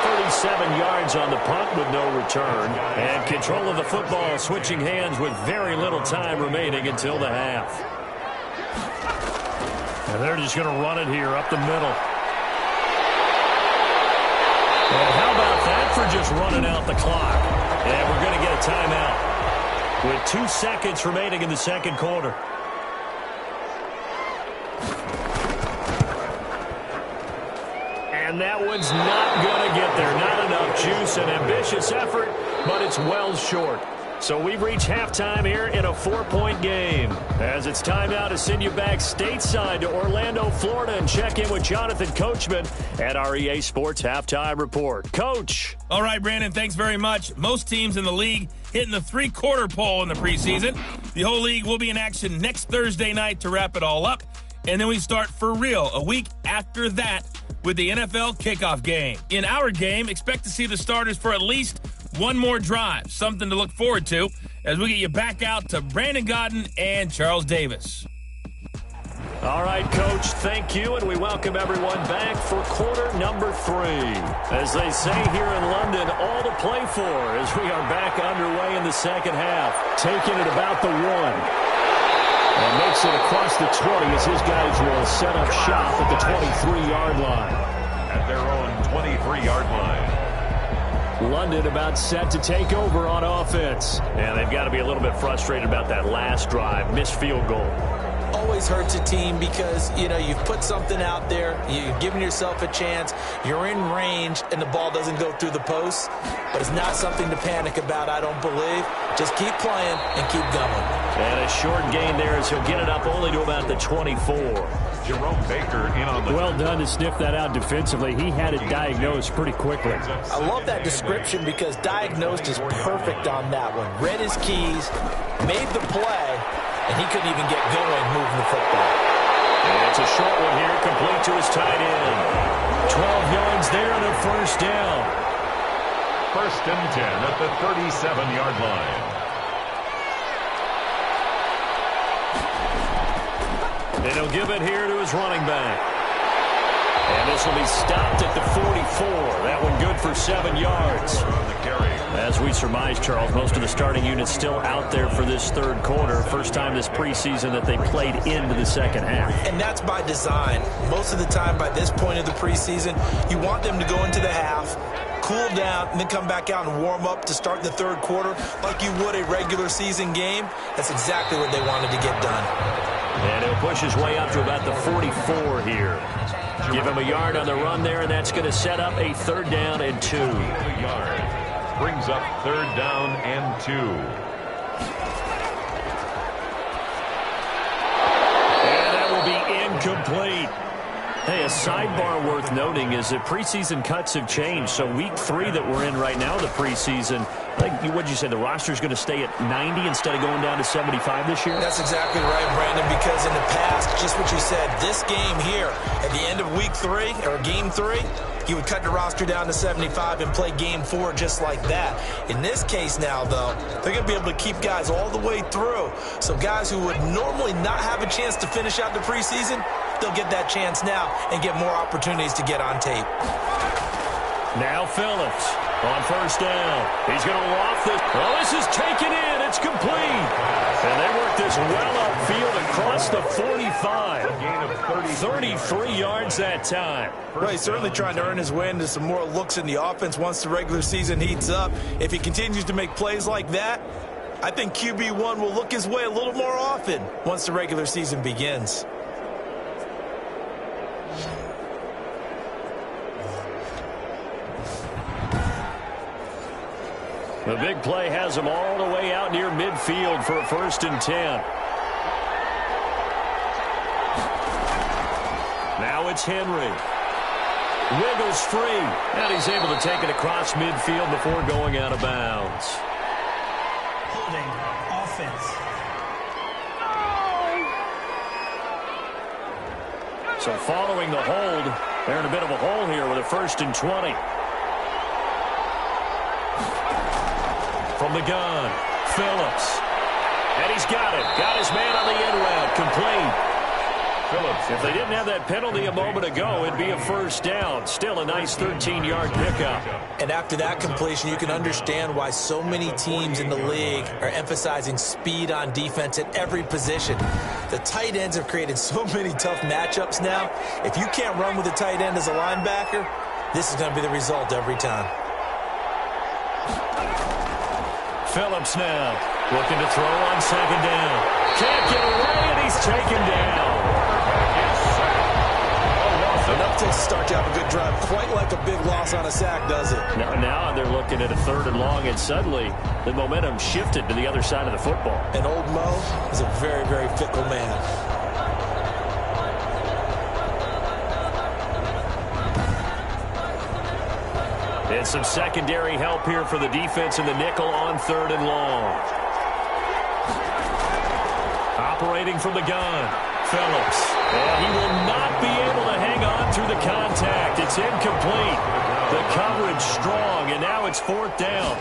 37 yards on the punt with no return. And control of the football switching hands with very little time remaining until the half. And they're just going to run it here up the middle. And how about that for just running out the clock? And we're going to get a timeout with 2 seconds remaining in the second quarter. And that one's not going to get there. Not enough juice. An ambitious effort, but it's well short. So we've reached halftime here in a 4-point game. As it's time now to send you back stateside to Orlando, Florida, and check in with Jonathan Coachman at our EA Sports Halftime Report. Coach. All right, Brandon, thanks very much. Most teams in the league hitting the 3-quarter pole in the preseason. The whole league will be in action next Thursday night to wrap it all up. And then we start for real a week after that with the NFL kickoff game. In our game, expect to see the starters for at least one more drive, something to look forward to as we get you back out to Brandon Godden and Charles Davis. All right, Coach, thank you, and we welcome everyone back for quarter number 3. As they say here in London, all to play for as we are back underway in the second half. Taking it about the 1. And makes it across the 20 as his guys will set up shop at the 23-yard line. At their own 23-yard line. London about set to take over on offense. And they've got to be a little bit frustrated about that last drive, missed field goal. Always hurts a team because, you know, you've put something out there, you've given yourself a chance, you're in range, and the ball doesn't go through the post. But it's not something to panic about, I don't believe. Just keep playing and keep going. And a short gain there as he'll get it up only to about the 24. Jerome Baker in on the... Well done to sniff that out defensively. He had it diagnosed pretty quickly. I love that description because diagnosed is perfect on that one. Read his keys, made the play, and he couldn't even get going moving the football. And it's a short one here, complete to his tight end. 12 yards there and a first down. 1st and 10 at the 37-yard line. And he'll give it here to his running back. And this will be stopped at the 44. That one good for 7 yards. As we surmise, Charles, most of the starting units still out there for this third quarter. First time this preseason that they played into the second half. And that's by design. Most of the time by this point of the preseason, you want them to go into the half, cool down, and then come back out and warm up to start the third quarter like you would a regular season game. That's exactly what they wanted to get done. And he'll push his way up to about the 44 here. Give him a yard on the run there, and that's going to set up a 3rd down and 2. Brings up 3rd down and 2. And that will be incomplete. Hey, a sidebar worth noting is that preseason cuts have changed. So week 3 that we're in right now, the preseason, what'd you say, the roster's going to stay at 90 instead of going down to 75 this year? That's exactly right, Brandon, because in the past, just what you said, this game here, at the end of week 3, or game 3, he would cut the roster down to 75 and play game 4 just like that. In this case now, though, they're going to be able to keep guys all the way through. So guys who would normally not have a chance to finish out the preseason, they'll get that chance now and get more opportunities to get on tape. Now Phillips on 1st down. He's going to loft this. Oh, this is taken in. It's complete. And they work this well upfield across the 45. 33 yards that time. Well, he's certainly trying to earn his way into some more looks in the offense once the regular season heats up. If he continues to make plays like that, I think QB1 will look his way a little more often once the regular season begins. The big play has him all the way out near midfield for a 1st and 10. Now it's Henry. Wiggles free. And he's able to take it across midfield before going out of bounds. Holding offense. So following the hold, they're in a bit of a hole here with a 1st and 20. From the gun, Phillips. And he's got it. Got his man on the end route. Complete. Phillips. If they didn't have that penalty a moment ago, it'd be a 1st down. Still a nice 13-yard pickup. And after that completion, you can understand why so many teams in the league are emphasizing speed on defense at every position. The tight ends have created so many tough matchups now. If you can't run with a tight end as a linebacker, this is going to be the result every time. Phillips now looking to throw on 2nd down. Can't get away, and he's taken down. Enough to start to have a good drive. Quite like a big loss on a sack, does it? Now they're looking at a 3rd and long, and suddenly the momentum shifted to the other side of the football. And old Mo is a very, very fickle man. And some secondary help here for the defense in the nickel on 3rd and long. Operating from the gun, Phillips. And he will not be able to hang on through the contact. It's incomplete. The coverage strong, and now it's 4th down.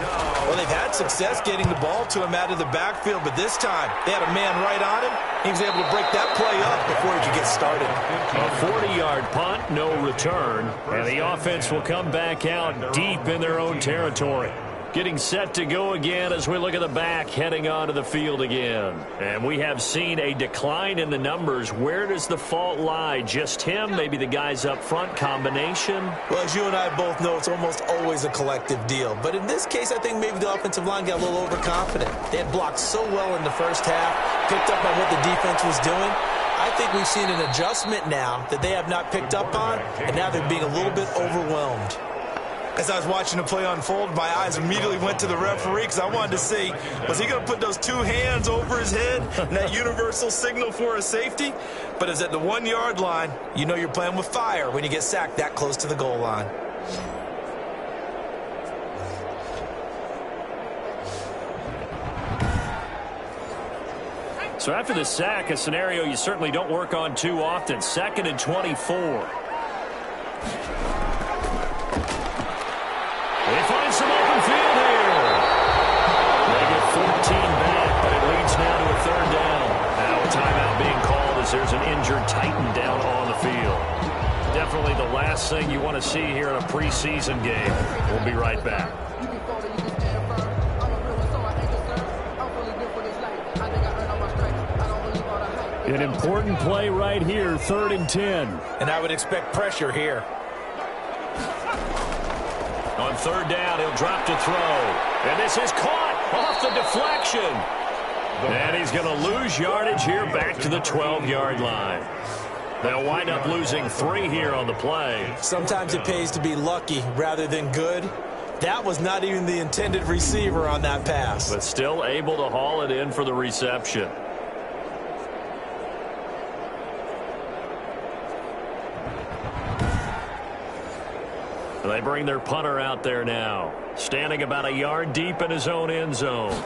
Well, they've had success getting the ball to him out of the backfield, but this time they had a man right on him. He was able to break that play up before he could get started. A 40-yard punt, no return, and the offense will come back out deep in their own territory. Getting set to go again as we look at the back heading onto the field again. And we have seen a decline in the numbers. Where does the fault lie? Just him? Maybe the guys up front? Combination? Well, as you and I both know, it's almost always a collective deal. But in this case, I think maybe the offensive line got a little overconfident. They had blocked so well in the first half, picked up on what the defense was doing. I think we've seen an adjustment now that they have not picked up on, and now they're being a little bit overwhelmed. As I was watching the play unfold, my eyes immediately went to the referee because I wanted to see, was he going to put those 2 hands over his head and that universal signal for a safety? But it's at the 1-yard line. You know you're playing with fire when you get sacked that close to the goal line. So after the sack, a scenario you certainly don't work on too often. 2nd and 24. They find some open field here. They get 14 back, but it leads now to a 3rd down. Now a timeout being called as there's an injured Titan down on the field. Definitely the last thing you want to see here in a preseason game. We'll be right back. An important play right here, 3rd and 10. And I would expect pressure here. On 3rd down, he'll drop to throw. And this is caught off the deflection. And he's going to lose yardage here back to the 12-yard line. They'll wind up losing 3 here on the play. Sometimes it pays to be lucky rather than good. That was not even the intended receiver on that pass. But still able to haul it in for the reception. They bring their punter out there now, standing about a yard deep in his own end zone.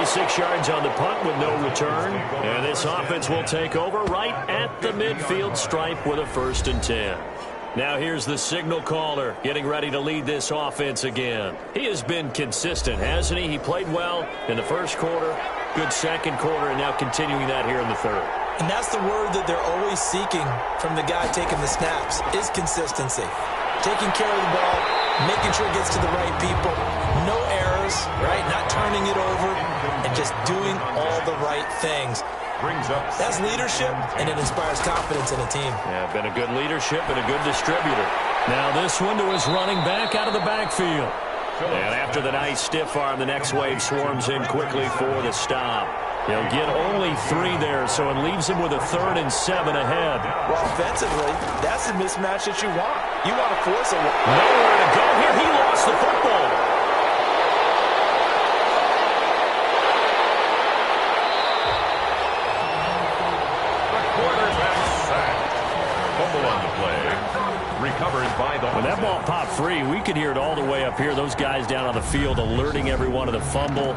Six yards on the punt with no return. And this offense will take over right at the midfield stripe with a 1st and 10. Now here's the signal caller getting ready to lead this offense again. He has been consistent, hasn't he? He played well in the 1st quarter, good 2nd quarter, and now continuing that here in the 3rd. And that's the word that they're always seeking from the guy taking the snaps, is consistency. Taking care of the ball, making sure it gets to the right people, no errors, right? Not turning it over, and just doing all the right things. That's leadership, and it inspires confidence in a team. Yeah, been a good leadership and a good distributor. Now this one to his running back out of the backfield. And after the nice stiff arm, the next wave swarms in quickly for the stop. He'll get only 3 there, so it leaves him with a 3rd and 7 ahead. Well, offensively, that's the mismatch that you want. You want to force a... Nowhere to go here. He lost the football. When that ball popped free, we could hear it all the way up here. Those guys down on the field alerting everyone of the fumble.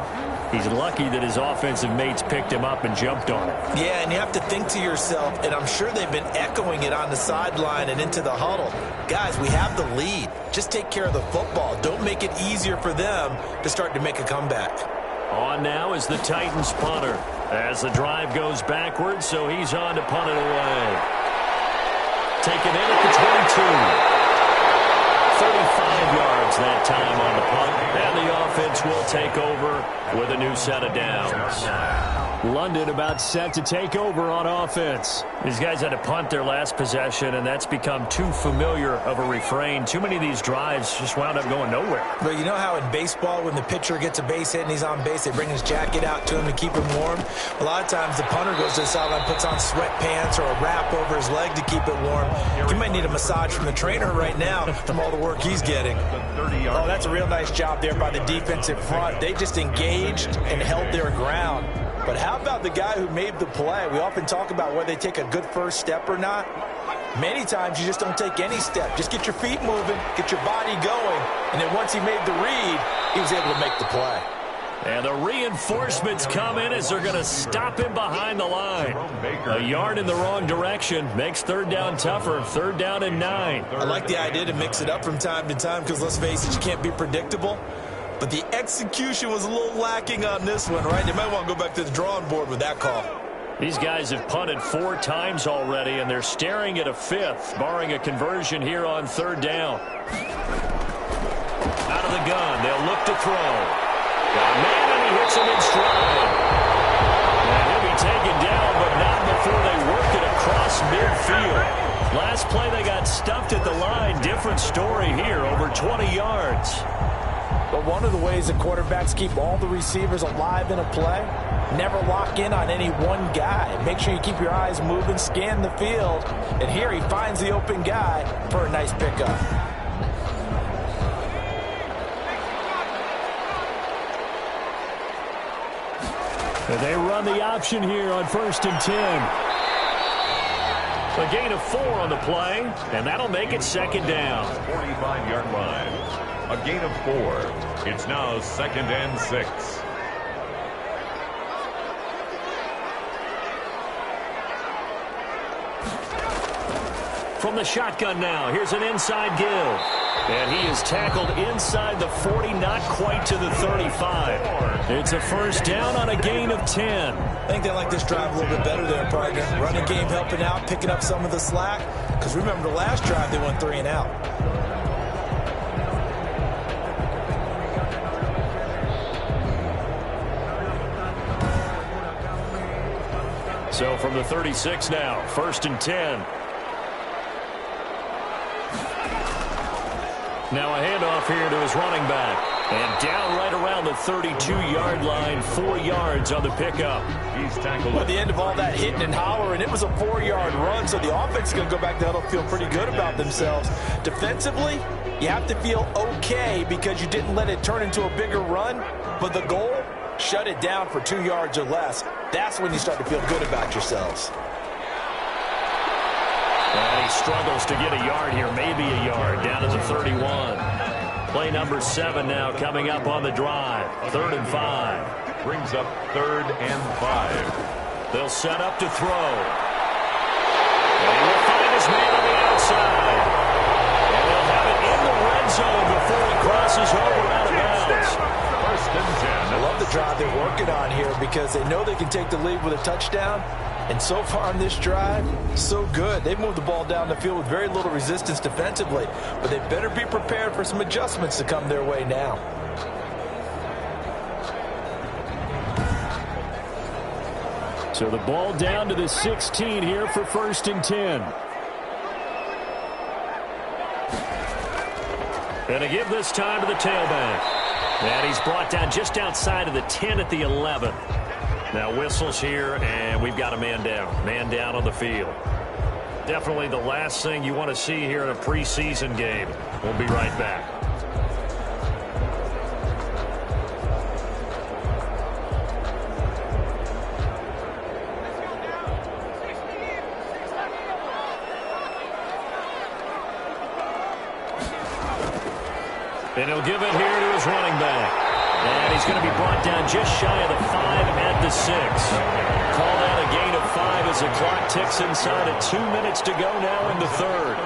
He's lucky that his offensive mates picked him up and jumped on it. Yeah, and you have to think to yourself, and I'm sure they've been echoing it on the sideline and into the huddle. Guys, we have the lead. Just take care of the football. Don't make it easier for them to start to make a comeback. On now is the Titans punter as the drive goes backwards, so he's on to punt it away. Taken in at the 22. 35 yards that time on the punt, and the offense will take over with a new set of downs. London about set to take over on offense. These guys had to punt their last possession, and that's become too familiar of a refrain. Too many of these drives just wound up going nowhere. But you know how in baseball, when the pitcher gets a base hit and he's on base, they bring his jacket out to him to keep him warm? A lot of times the punter goes to the sideline, puts on sweatpants or a wrap over his leg to keep it warm. He might need a massage from the trainer right now from all the work he's getting. Oh, that's a real nice job there by the defensive front. They just engaged and held their ground. But how about the guy who made the play? We often talk about whether they take a good first step or not. Many times you just don't take any step. Just get your feet moving, get your body going, and then once he made the read, he was able to make the play. And the reinforcements come in as they're going to stop him behind the line. A yard in the wrong direction makes 3rd down tougher. 3rd down and 9. I like the idea to mix it up from time to time because, let's face it, you can't be predictable. But the execution was a little lacking on this one, right? They might want to go back to the drawing board with that call. These guys have punted 4 times already, and they're staring at a 5th, barring a conversion here on 3rd down. Out of the gun, they'll look to throw. Got a man, and he hits him in stride. And he'll be taken down, but not before they work it across midfield. Last play, they got stuffed at the line. Different story here, over 20 yards. But one of the ways that quarterbacks keep all the receivers alive in a play, never lock in on any one guy. Make sure you keep your eyes moving, scan the field, and here he finds the open guy for a nice pickup. And they run the option here on 1st and 10. A gain of 4 on the play, and that'll make it 2nd down. 45-yard line. A gain of 4. It's now 2nd and 6. from the shotgun now. Here's an inside give. And he is tackled inside the 40, not quite to the 35. It's a first down on a gain of 10. I think they like this drive a little bit better there, partner. Running game helping out, picking up some of the slack. Because remember the last drive, they went 3 and out. So from the 36 now, first and 10. Now a handoff here to his running back. And down right around the 32-yard line, 4 yards on the pickup. He's tackled. At the end of all that hitting and hollering, it was a 4-yard run, so the offense is going to go back to huddle, feel pretty good about themselves. Defensively, you have to feel okay because you didn't let it turn into a bigger run, but the goal, shut it down for 2 yards or less. That's when you start to feel good about yourselves. And he struggles to get a yard here, maybe a yard, down to the 31. Play number 7 now coming up on the drive. 3rd and 5. Brings up 3rd and 5. They'll set up to throw. And he will find his man on the outside. And they'll have it in the red zone before he crosses over out of bounds. 1st and 10. I love the drive they're working on here because they know they can take the lead with a touchdown. And so far on this drive, so good. They've moved the ball down the field with very little resistance defensively. But they better be prepared for some adjustments to come their way now. So the ball down to the 16 here for 1st and 10. And a give this time to the tailback. And he's brought down just outside of the 10 at the 11. Now whistles here, and we've got a man down. Man down on the field. Definitely the last thing you want to see here in a preseason game. We'll be right back. And he'll give it here to his running back. And he's going to be brought down just shy of the 5 at the 6. Called out a gain of 5 as the clock ticks inside of 2 minutes to go now in the 3rd.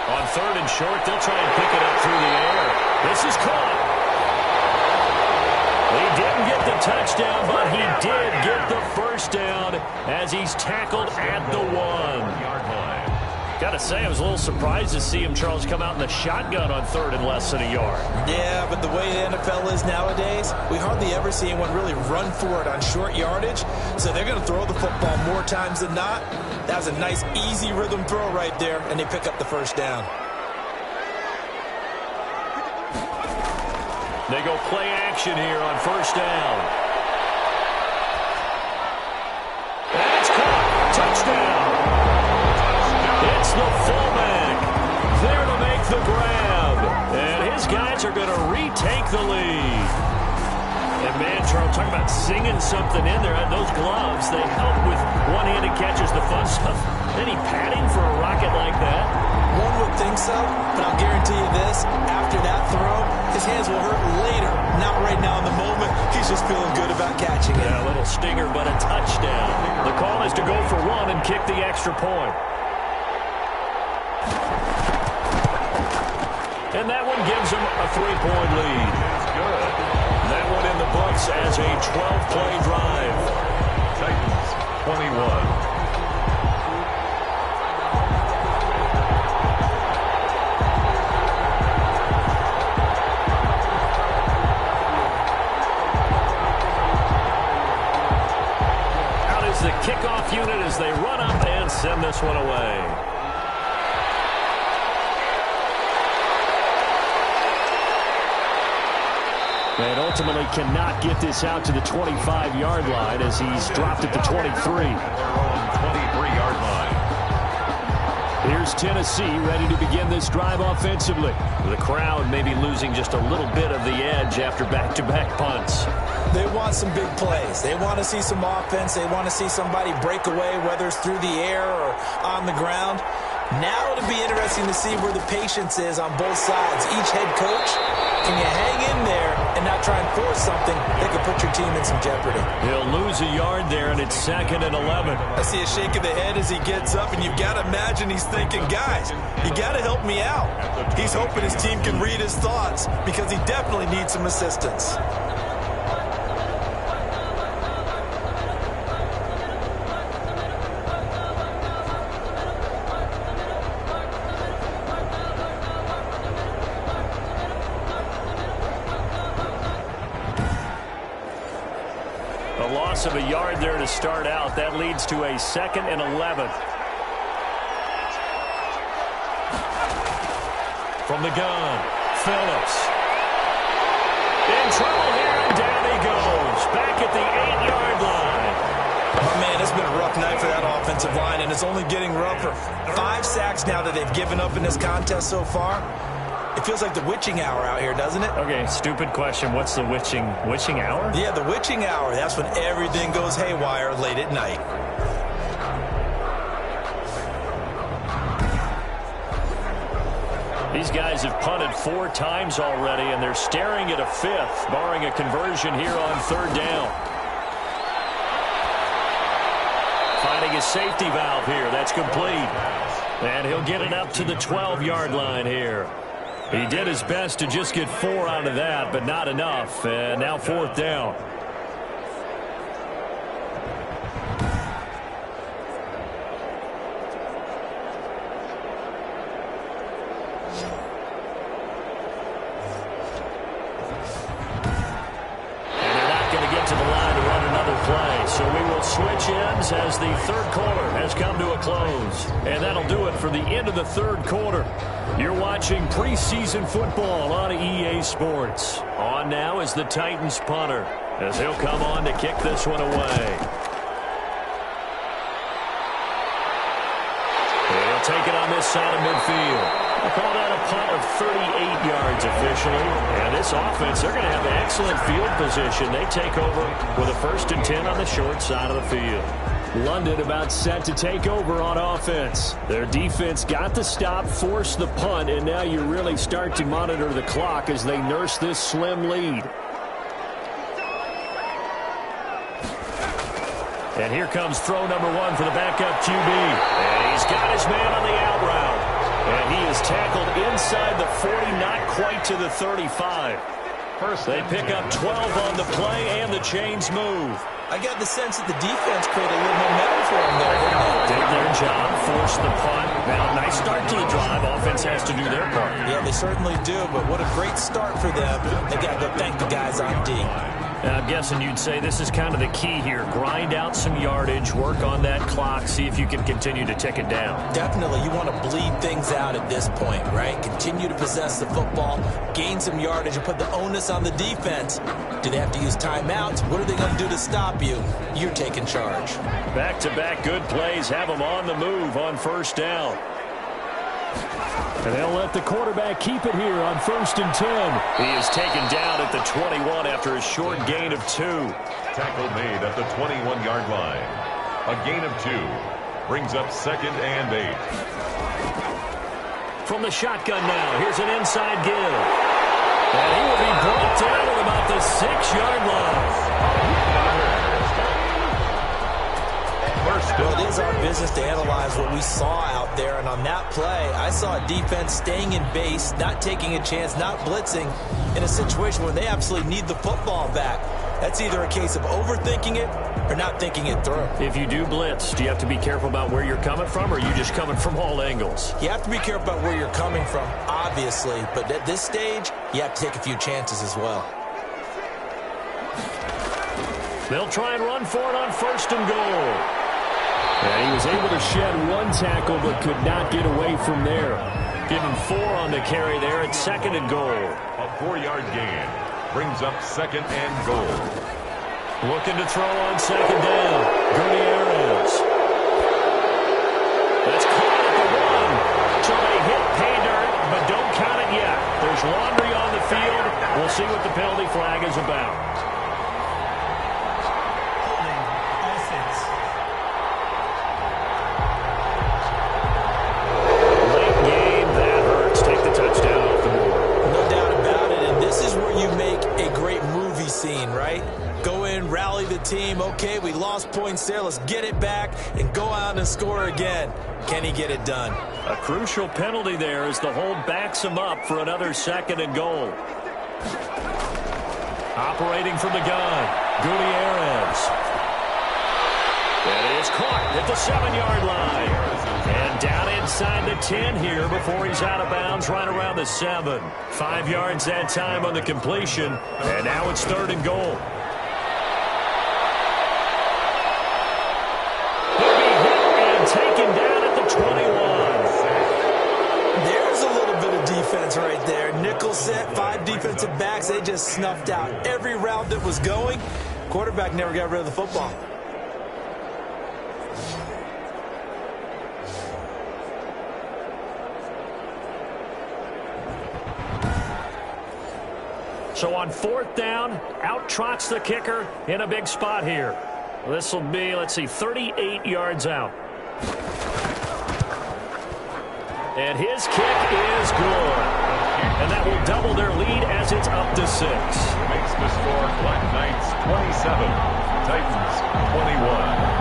On 3rd and short, they'll try and pick it up through the air. This is caught. He didn't get the touchdown, but he did get the first down as he's tackled at the 1. Got to say, I was a little surprised to see him, Charles, come out in the shotgun on 3rd and less than a yard. Yeah, but the way the NFL is nowadays, we hardly ever see anyone really run for it on short yardage. So they're going to throw the football more times than not. That was a nice, easy rhythm throw right there, and they pick up the first down. They go play action here on 1st down. That's caught. Touchdown. It's the fullback there to make the grab. And his guys are going to retake the lead. And, man, Charles, talking about singing something in there. Those gloves, they help with one-handed catches, the fun stuff. Any padding for a rocket like that? One would think so, but I'll guarantee you this. After that throw, his hands will hurt later. Not right now in the moment. He's just feeling good about catching it. Yeah, a little stinger, but a touchdown. The call is to go for 1 and kick the extra point. And that one gives them a 3-point lead. Good. That one in the books as a 12-play drive. Titans 21. Out is the kickoff unit as they run up and send this one away. And ultimately cannot get this out to the 25-yard line as he's dropped at the 23. 23-yard line. Here's Tennessee ready to begin this drive offensively. The crowd maybe losing just a little bit of the edge after back-to-back punts. They want some big plays. They want to see some offense. They want to see somebody break away, whether it's through the air or on the ground. Now it'll be interesting to see where the patience is on both sides. Each head coach, can you hang in there and not try and force something that could put your team in some jeopardy? He'll lose a yard there, and it's 2nd and 11. I see a shake of the head as he gets up, and you've got to imagine he's thinking, guys, you got to help me out. He's hoping his team can read his thoughts because he definitely needs some assistance. A loss of a yard there to start out. That leads to a 2nd and 11. From the gun, Phillips. In trouble here, and down he goes. Back at the 8-yard line. Oh, man, it's been a rough night for that offensive line, and it's only getting rougher. 5 sacks now that they've given up in this contest so far. It feels like the witching hour out here, doesn't it? Okay, stupid question. What's the witching hour? Yeah, the witching hour. That's when everything goes haywire late at night. These guys have punted 4 times already, and they're staring at a 5th, barring a conversion here on 3rd down. Finding a safety valve here. That's complete. And he'll get it up to the 12-yard line here. He did his best to just get 4 out of that, but not enough. And now 4th down. Switch ends as the 3rd quarter has come to a close. And that'll do it for the end of the 3rd quarter. You're watching preseason football on EA Sports. On now is the Titans punter as he'll come on to kick this one away. He'll take it on this side of midfield. I call that a punt of 38 yards officially. And this offense, they're going to have excellent field position. They take over with a 1st and 10 on the short side of the field. London about set to take over on offense. Their defense got the stop, forced the punt, and now you really start to monitor the clock as they nurse this slim lead. And here comes throw number 1 for the backup QB. And he's got his man on the out route. And he is tackled inside the 40, not quite to the 35. They pick up 12 on the play, and the chains move. I got the sense that the defense created a little momentum for them there, didn't they? Did their job, forced the punt. Now, nice start to the drive. Offense has to do their part. Yeah, they certainly do, but what a great start for them. They got to go thank the guys on D. I'm guessing you'd say this is kind of the key here. Grind out some yardage, work on that clock, see if you can continue to tick it down. Definitely. You want to bleed things out at this point, right? Continue to possess the football, gain some yardage, and put the onus on the defense. Do they have to use timeouts? What are they going to do to stop you? You're taking charge. Back-to-back good plays have them on the move on 1st down. And they'll let the quarterback keep it here on 1st and 10. He is taken down at the 21 after a short gain of 2. Tackle made at the 21-yard line. A gain of 2 brings up 2nd and 8. From the shotgun now, here's an inside give. And he will be brought down at about the 6-yard line. Well, it is our business to analyze what we saw out there, and on that play, I saw a defense staying in base, not taking a chance, not blitzing, in a situation where they absolutely need the football back. That's either a case of overthinking it or not thinking it through. If you do blitz, do you have to be careful about where you're coming from, or are you just coming from all angles? You have to be careful about where you're coming from, obviously, but at this stage, you have to take a few chances as well. They'll try and run for it on 1st and goal. And he was able to shed 1 tackle but could not get away from there. Give him 4 on the carry there at 2nd and goal. A 4-yard gain brings up 2nd and goal. Looking to throw on 2nd down. Gutierrez. That's caught at the 1. So they hit pay dirt, but don't count it yet. There's laundry on the field. We'll see what the penalty flag is about. team. Okay, we lost points there. Let's get it back and go out and score again. Can he get it done? A crucial penalty there as the hold backs him up for another 2nd and goal. Operating from the gun, Gutierrez. It is caught at the 7-yard line. And down inside the 10 here before he's out of bounds right around the 7. 5 yards that time on the completion. And now it's 3rd and goal. He'll be hit and taken down at the 21. There's a little bit of defense right there. Nickel set, 5 defensive backs. They just snuffed out every route that was going. Quarterback never got rid of the football. So on 4th down, out trots the kicker in a big spot here. This will be, let's see, 38 yards out. And his kick is good. And that will double their lead as it's up to 6. Makes the score Black Knights 27, Titans 21.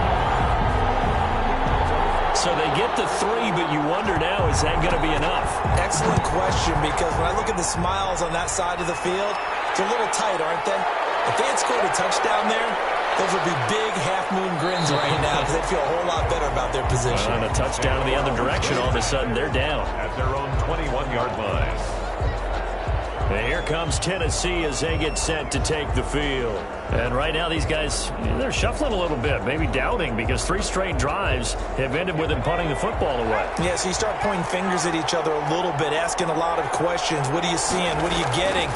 So they get to 3, but you wonder now, is that going to be enough? Excellent question, because when I look at the smiles on that side of the field, they're a little tight, aren't they? If they had scored a touchdown there, those would be big half-moon grins right now because they'd feel a whole lot better about their position. On a touchdown in the other direction, all of a sudden they're down. At their own 21-yard line. And here comes Tennessee as they get set to take the field. And right now these guys, they're shuffling a little bit, maybe doubting, because 3 straight drives have ended with them punting the football away. Yeah, so you start pointing fingers at each other a little bit, asking a lot of questions. What are you seeing? What are you getting?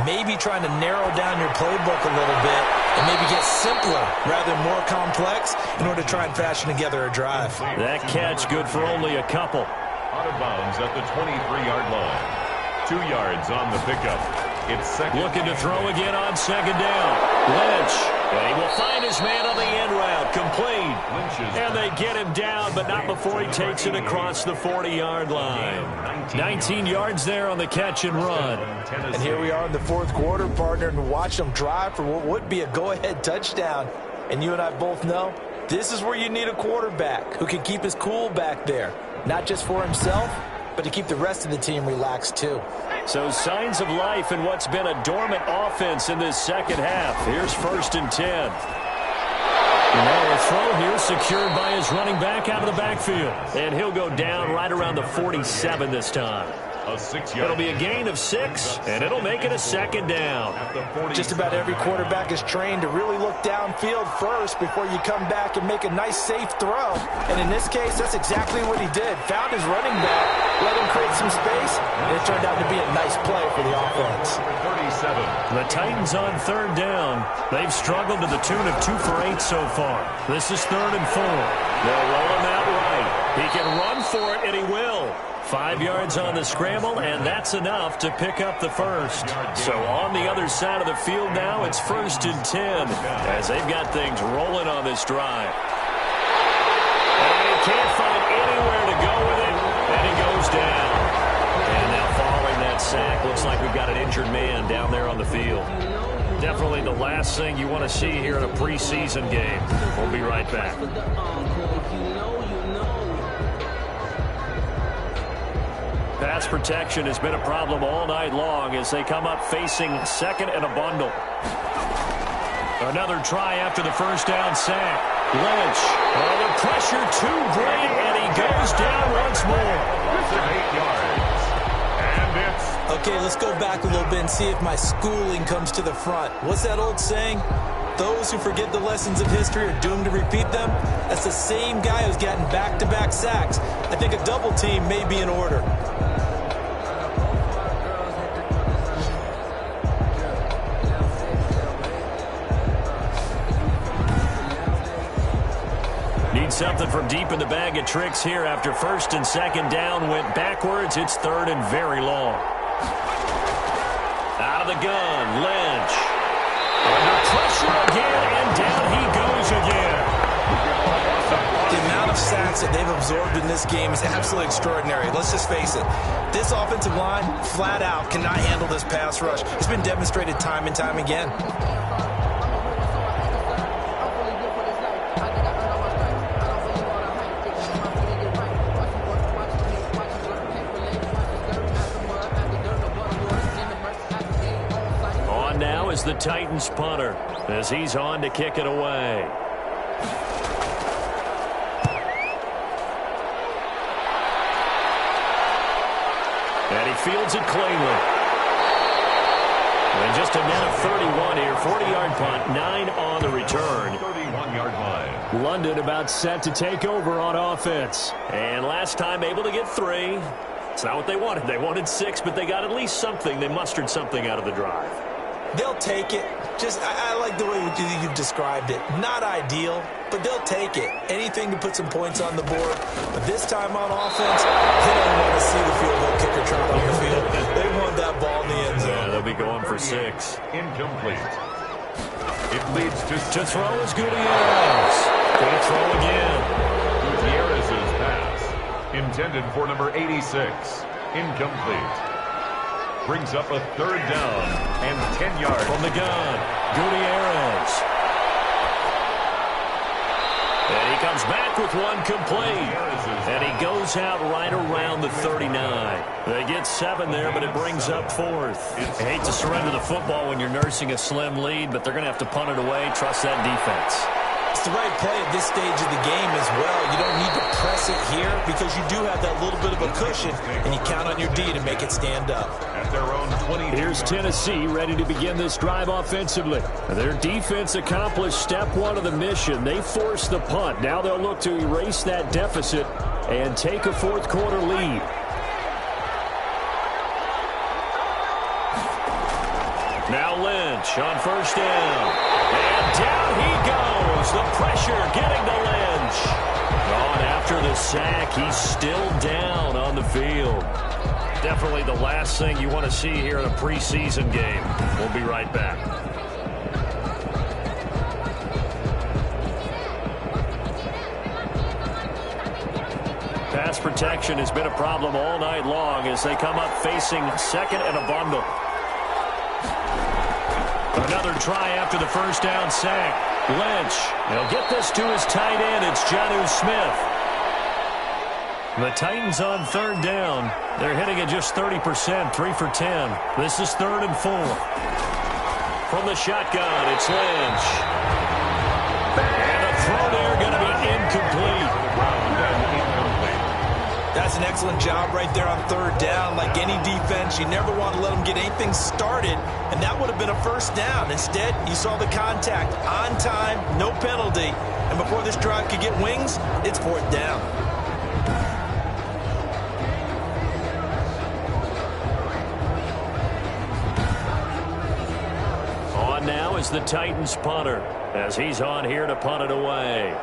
Maybe trying to narrow down your playbook a little bit and maybe get simpler rather than more complex in order to try and fashion together a drive. That catch good for only a couple. Out of bounds at the 23-yard line. 2 yards on the pickup. It's second. Looking to throw again on 2nd down. Lynch. And he will find his man on the end route. Complete. And they get him down, but not before he takes it across the 40-yard line. 19 yards there on the catch and run. And here we are in the 4th quarter, partner, and watch them drive for what would be a go-ahead touchdown. And you and I both know this is where you need a quarterback who can keep his cool back there. Not just for himself, but to keep the rest of the team relaxed too. So signs of life in what's been a dormant offense in this 2nd half. Here's 1st and 10. And now a throw here secured by his running back out of the backfield. And he'll go down right around the 47 this time. It'll be a gain of 6, and it'll make it a 2nd down. Just about every quarterback is trained to really look downfield first before you come back and make a nice, safe throw. And in this case, that's exactly what he did. Found his running back, let him create some space, and it turned out to be a nice play for the offense. The Titans on 3rd down. They've struggled to the tune of 2 for 8 so far. This is 3rd and 4. They'll roll him out right. He can run for it, and he will. 5 yards on the scramble, and that's enough to pick up the 1st. So on the other side of the field now, it's 1st and 10 as they've got things rolling on this drive. And he can't find anywhere to go with it, and he goes down. And now following that sack, looks like we've got an injured man down there on the field. Definitely the last thing you want to see here in a preseason game. We'll be right back. Pass protection has been a problem all night long as they come up facing 2nd and a bundle. Another try after the 1st down sack. Lynch. Oh, the pressure too great, and he goes down once more. 8 yards. And it's... Okay, let's go back a little bit and see if my schooling comes to the front. What's that old saying? Those who forget the lessons of history are doomed to repeat them. That's the same guy who's gotten back-to-back sacks. I think a double team may be in order. Need something from deep in the bag of tricks here after 1st and 2nd down went backwards. It's 3rd and very long. Out of the gun, Lynch. Under pressure again, and down he goes again. The amount of sacks that they've absorbed in this game is absolutely extraordinary. Let's just face it. This offensive line, flat out, cannot handle this pass rush. It's been demonstrated time and time again. the Titans punter as he's on to kick it away. And he fields it cleanly. And just a net of 31 here. 40-yard punt, 9 on the return. 31-yard line. London about set to take over on offense. And last time able to get 3. It's not what they wanted. They wanted 6, but they got at least something. They mustered something out of the drive. They'll take it. I like the way you've described it. Not ideal, but they'll take it. Anything to put some points on the board. But this time on offense, they don't want to see the field goal kicker trot on the field. They want that ball in the end zone. Yeah, they'll be going for 6. Incomplete. It leads to throw is Gutierrez. Going to throw again. Gutierrez's pass. Intended for number 86. Incomplete. Brings up a 3rd down and 10 yards. From the gun, Gutierrez. And he comes back with one complete. And he goes out right around the 39. They get 7 there, but it brings up 4th. I hate to surrender the football when you're nursing a slim lead, but they're going to have to punt it away. Trust that defense. It's the right play at this stage of the game as well. You don't need to press it here because you do have that little bit of a cushion, and you count on your D to make it stand up. At their own 20. Here's Tennessee ready to begin this drive offensively. Their defense accomplished step 1 of the mission. They forced the punt. Now they'll look to erase that deficit and take a 4th quarter lead. Now Lynch on 1st down. And down he goes. The pressure getting to Lynch. Gone after the sack. He's still down on the field. Definitely the last thing you want to see here in a preseason game. We'll be right back. Pass protection has been a problem all night long as they come up facing 2nd and a bundle. Another try after the 1st down sack. Lynch. He'll get this to his tight end. It's Jonnu Smith. The Titans on 3rd down. They're hitting at just 30%, 3 for 10. This is 3rd and 4. From the shotgun, it's Lynch. And a throw there going to be incomplete. That's an excellent job right there on 3rd down. Like any defense, you never want to let them get anything started, and that would have been a 1st down. Instead, you saw the contact on time, no penalty, and before this drive could get wings, it's 4th down. On now is the Titans punter as he's on here to punt it away.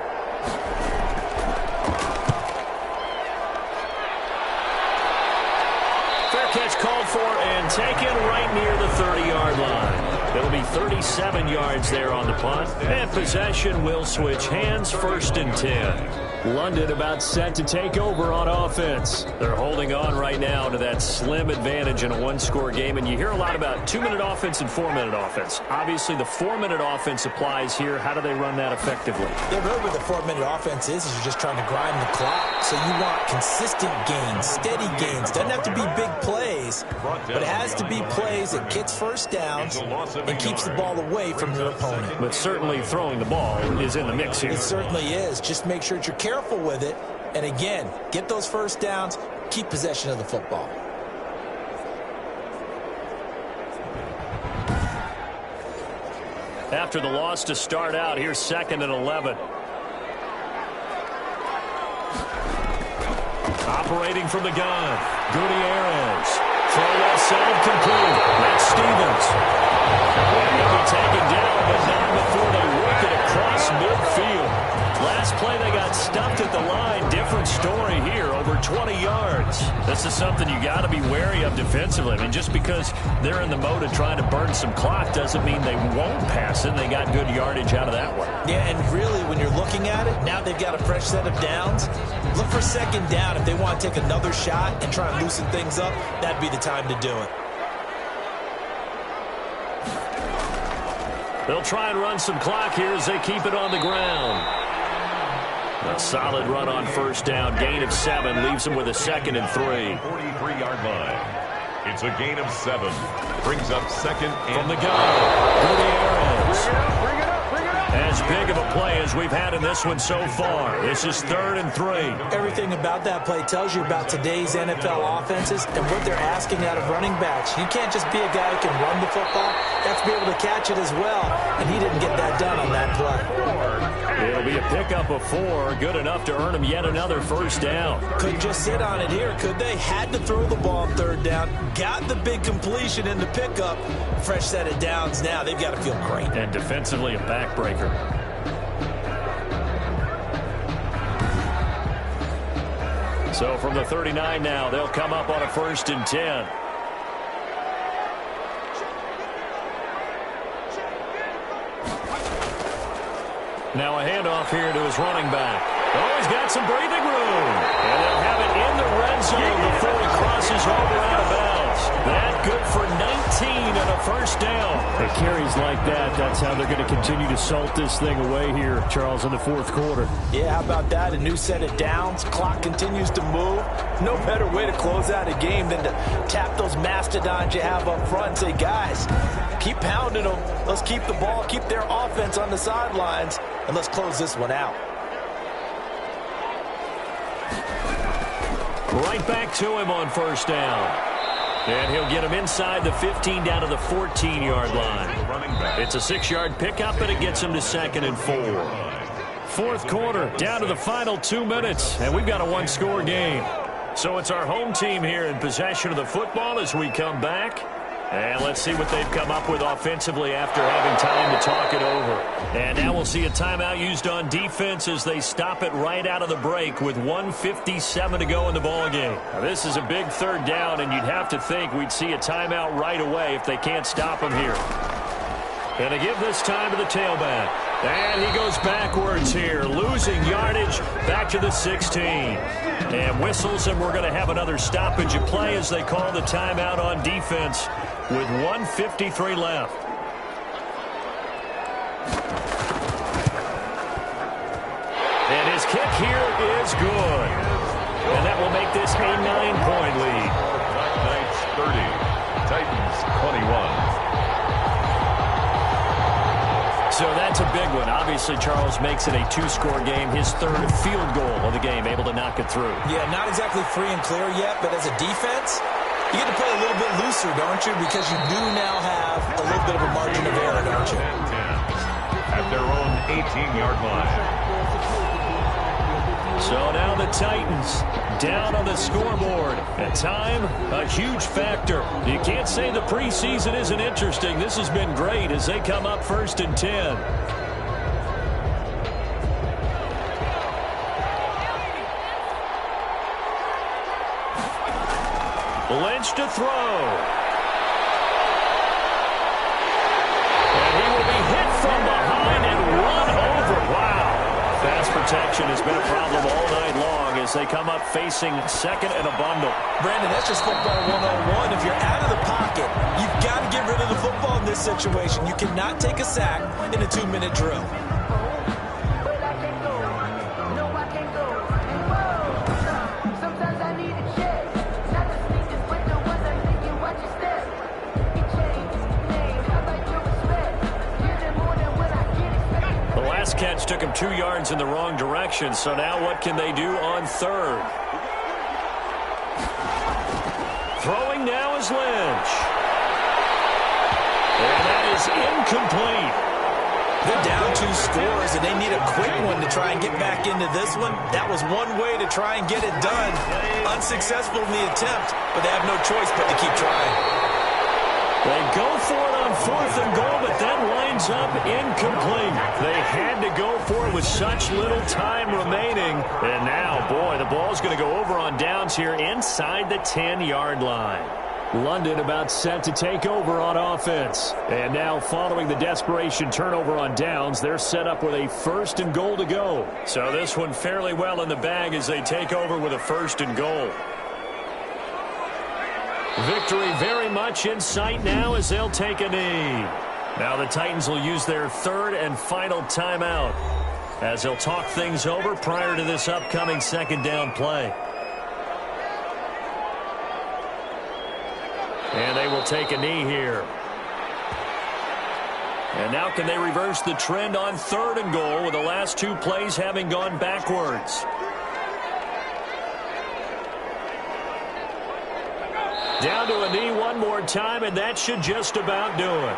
Catch called for and taken right near the 30-yard line. It'll be 37 yards there on the punt. And possession will switch hands, 1st and 10. London about set to take over on offense. They're holding on right now to that slim advantage in a 1-score game. And you hear a lot about 2-minute offense and 4-minute offense. Obviously, the 4-minute offense applies here. How do they run that effectively? Yeah, really what the 4-minute offense is you're just trying to grind the clock. So you want consistent gains, steady gains. Doesn't have to be big plays, but it has to be plays that gets 1st downs and keeps the ball away from your opponent. But certainly throwing the ball is in the mix here. It certainly is. Just make sure that you're careful with it. And again, get those 1st downs, keep possession of the football. After the loss to start out, here's 2nd and 11. Operating from the gun, Gutierrez. Throw that side complete. That's Stevens. And he'll be taken down, but not before they work it across midfield. Last play, they got stuffed at the line. Different story here, over 20 yards. This is something you got to be wary of defensively. I mean, just because they're in the mode of trying to burn some clock doesn't mean they won't pass it. They got good yardage out of that one. Yeah, and really, when you're looking at it, now they've got a fresh set of downs. Look for 2nd down. If they want to take another shot and try and loosen things up, that'd be the time to do it. They'll try and run some clock here as they keep it on the ground. A solid run on 1st down. Gain of 7 leaves them with a 2nd and 3. 43-yard line. It's a gain of 7. Brings up second and from the gun. Gutierrez. As big of a play as we've had in this one so far. This is 3rd and 3. Everything about that play tells you about today's NFL offenses and what they're asking out of running backs. You can't just be a guy who can run the football. You have to be able to catch it as well, and he didn't get that done on that play. It'll be a pickup of 4, good enough to earn him yet another first down. Couldn't just sit on it here, could they? Had to throw the ball on 3rd down, got the big completion in the pickup. Fresh set of downs now. They've got to feel great. And defensively, a backbreaker. So from the 39 now, they'll come up on a 1st and 10. Now a handoff here to his running back. Oh, he's got some breathing room. And they'll have it in the red zone before he crosses over out of bounds. That good for 19 and a first down. It carries like that. That's how they're going to continue to salt this thing away here, Charles, in the 4th quarter. Yeah, how about that? A new set of downs. Clock continues to move. No better way to close out a game than to tap those mastodons you have up front and say, guys, keep pounding them. Let's keep the ball, keep their offense on the sidelines, and let's close this one out. Right back to him on 1st down. And he'll get him inside the 15 down to the 14-yard line. It's a 6-yard pickup, and it gets him to 2nd and 4. 4th quarter, down to the final 2 minutes, and we've got a 1-score game. So it's our home team here in possession of the football as we come back. And let's see what they've come up with offensively after having time to talk it over. And now we'll see a timeout used on defense as they stop it right out of the break with 1:57 to go in the ballgame. Now, this is a big 3rd down, and you'd have to think we'd see a timeout right away if they can't stop him here. And they give this time to the tailback. And he goes backwards here, losing yardage back to the 16. And whistles, and we're going to have another stoppage of play as they call the timeout on defense with 1:53 left. And his kick here is good. And that will make this a 9-point lead. Knights 30, Titans 21. So that's a big one. Obviously, Charles makes it a 2-score game. His 3rd field goal of the game, able to knock it through. Yeah, not exactly free and clear yet, but as a defense, you get to play a little bit looser, don't you? Because you do now have a little bit of a margin of error, don't you? At their own 18-yard line. So now the Titans down on the scoreboard. At time, a huge factor. You can't say the preseason isn't interesting. This has been great as they come up 1st and 10. Lynch to throw. And he will be hit from behind and run over. Wow. Pass protection has been a problem all night long as they come up facing 2nd and a bundle. Brandon, that's just football 101. If you're out of the pocket, you've got to get rid of the football in this situation. You cannot take a sack in a 2-minute drill. Catch took him 2 yards in the wrong direction, so now what can they do on 3rd? Throwing now is Lynch. And that is incomplete. They're down 2 scores, and they need a quick one to try and get back into this one. That was one way to try and get it done. Unsuccessful in the attempt, but they have no choice but to keep trying. They go for it on 4th and goal, but that winds up incomplete. They had to go for it with such little time remaining. And now, boy, the ball's going to go over on downs here inside the 10-yard line. London about set to take over on offense. And now, following the desperation turnover on downs, they're set up with a 1st and goal to go. So this one fairly well in the bag as they take over with a 1st and goal. Victory very much in sight now as they'll take a knee. Now the Titans will use their 3rd and final timeout as they'll talk things over prior to this upcoming 2nd down play. They'll take a knee here. And now can they reverse the trend on 3rd and goal with the last 2 plays having gone backwards? Down to a knee one more time, and that should just about do it.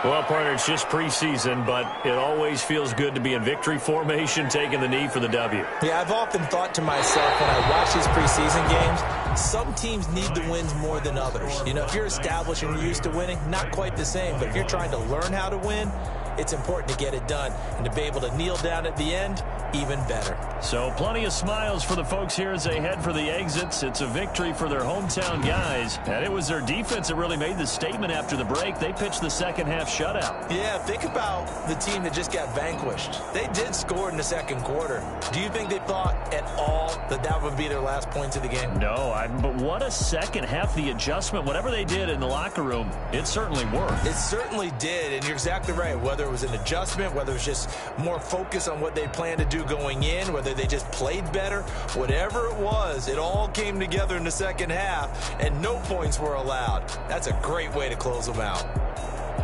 Well, partner, it's just preseason, but it always feels good to be in victory formation, taking the knee for the W. Yeah, I've often thought to myself when I watch these preseason games, some teams need the wins more than others. You know, if you're established and you're used to winning, not quite the same. But if you're trying to learn how to win, it's important to get it done. And to be able to kneel down at the end, even better. So plenty of smiles for the folks here as they head for the exits. It's a victory for their hometown guys. And it was their defense that really made the statement after the break. They pitched the second half shutout. Yeah, think about the team that just got vanquished. They did score in the second quarter. Do you think they thought at all that that would be their last points of the game? No, but what a second half. The adjustment, whatever they did in the locker room, it certainly worked. It certainly did, and you're exactly right. Whether it was an adjustment, whether it was just more focus on what they planned to do going in, whether they just played better, whatever it was, it all came together in the second half, and no points were allowed. That's a great way to close them out.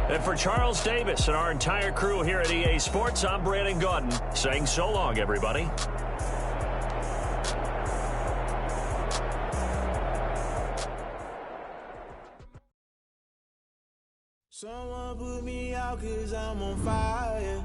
And for Charles Davis and our entire crew here at EA Sports, I'm Brandon Gaudin saying so long, everybody. Someone put me out 'cause I'm on fire.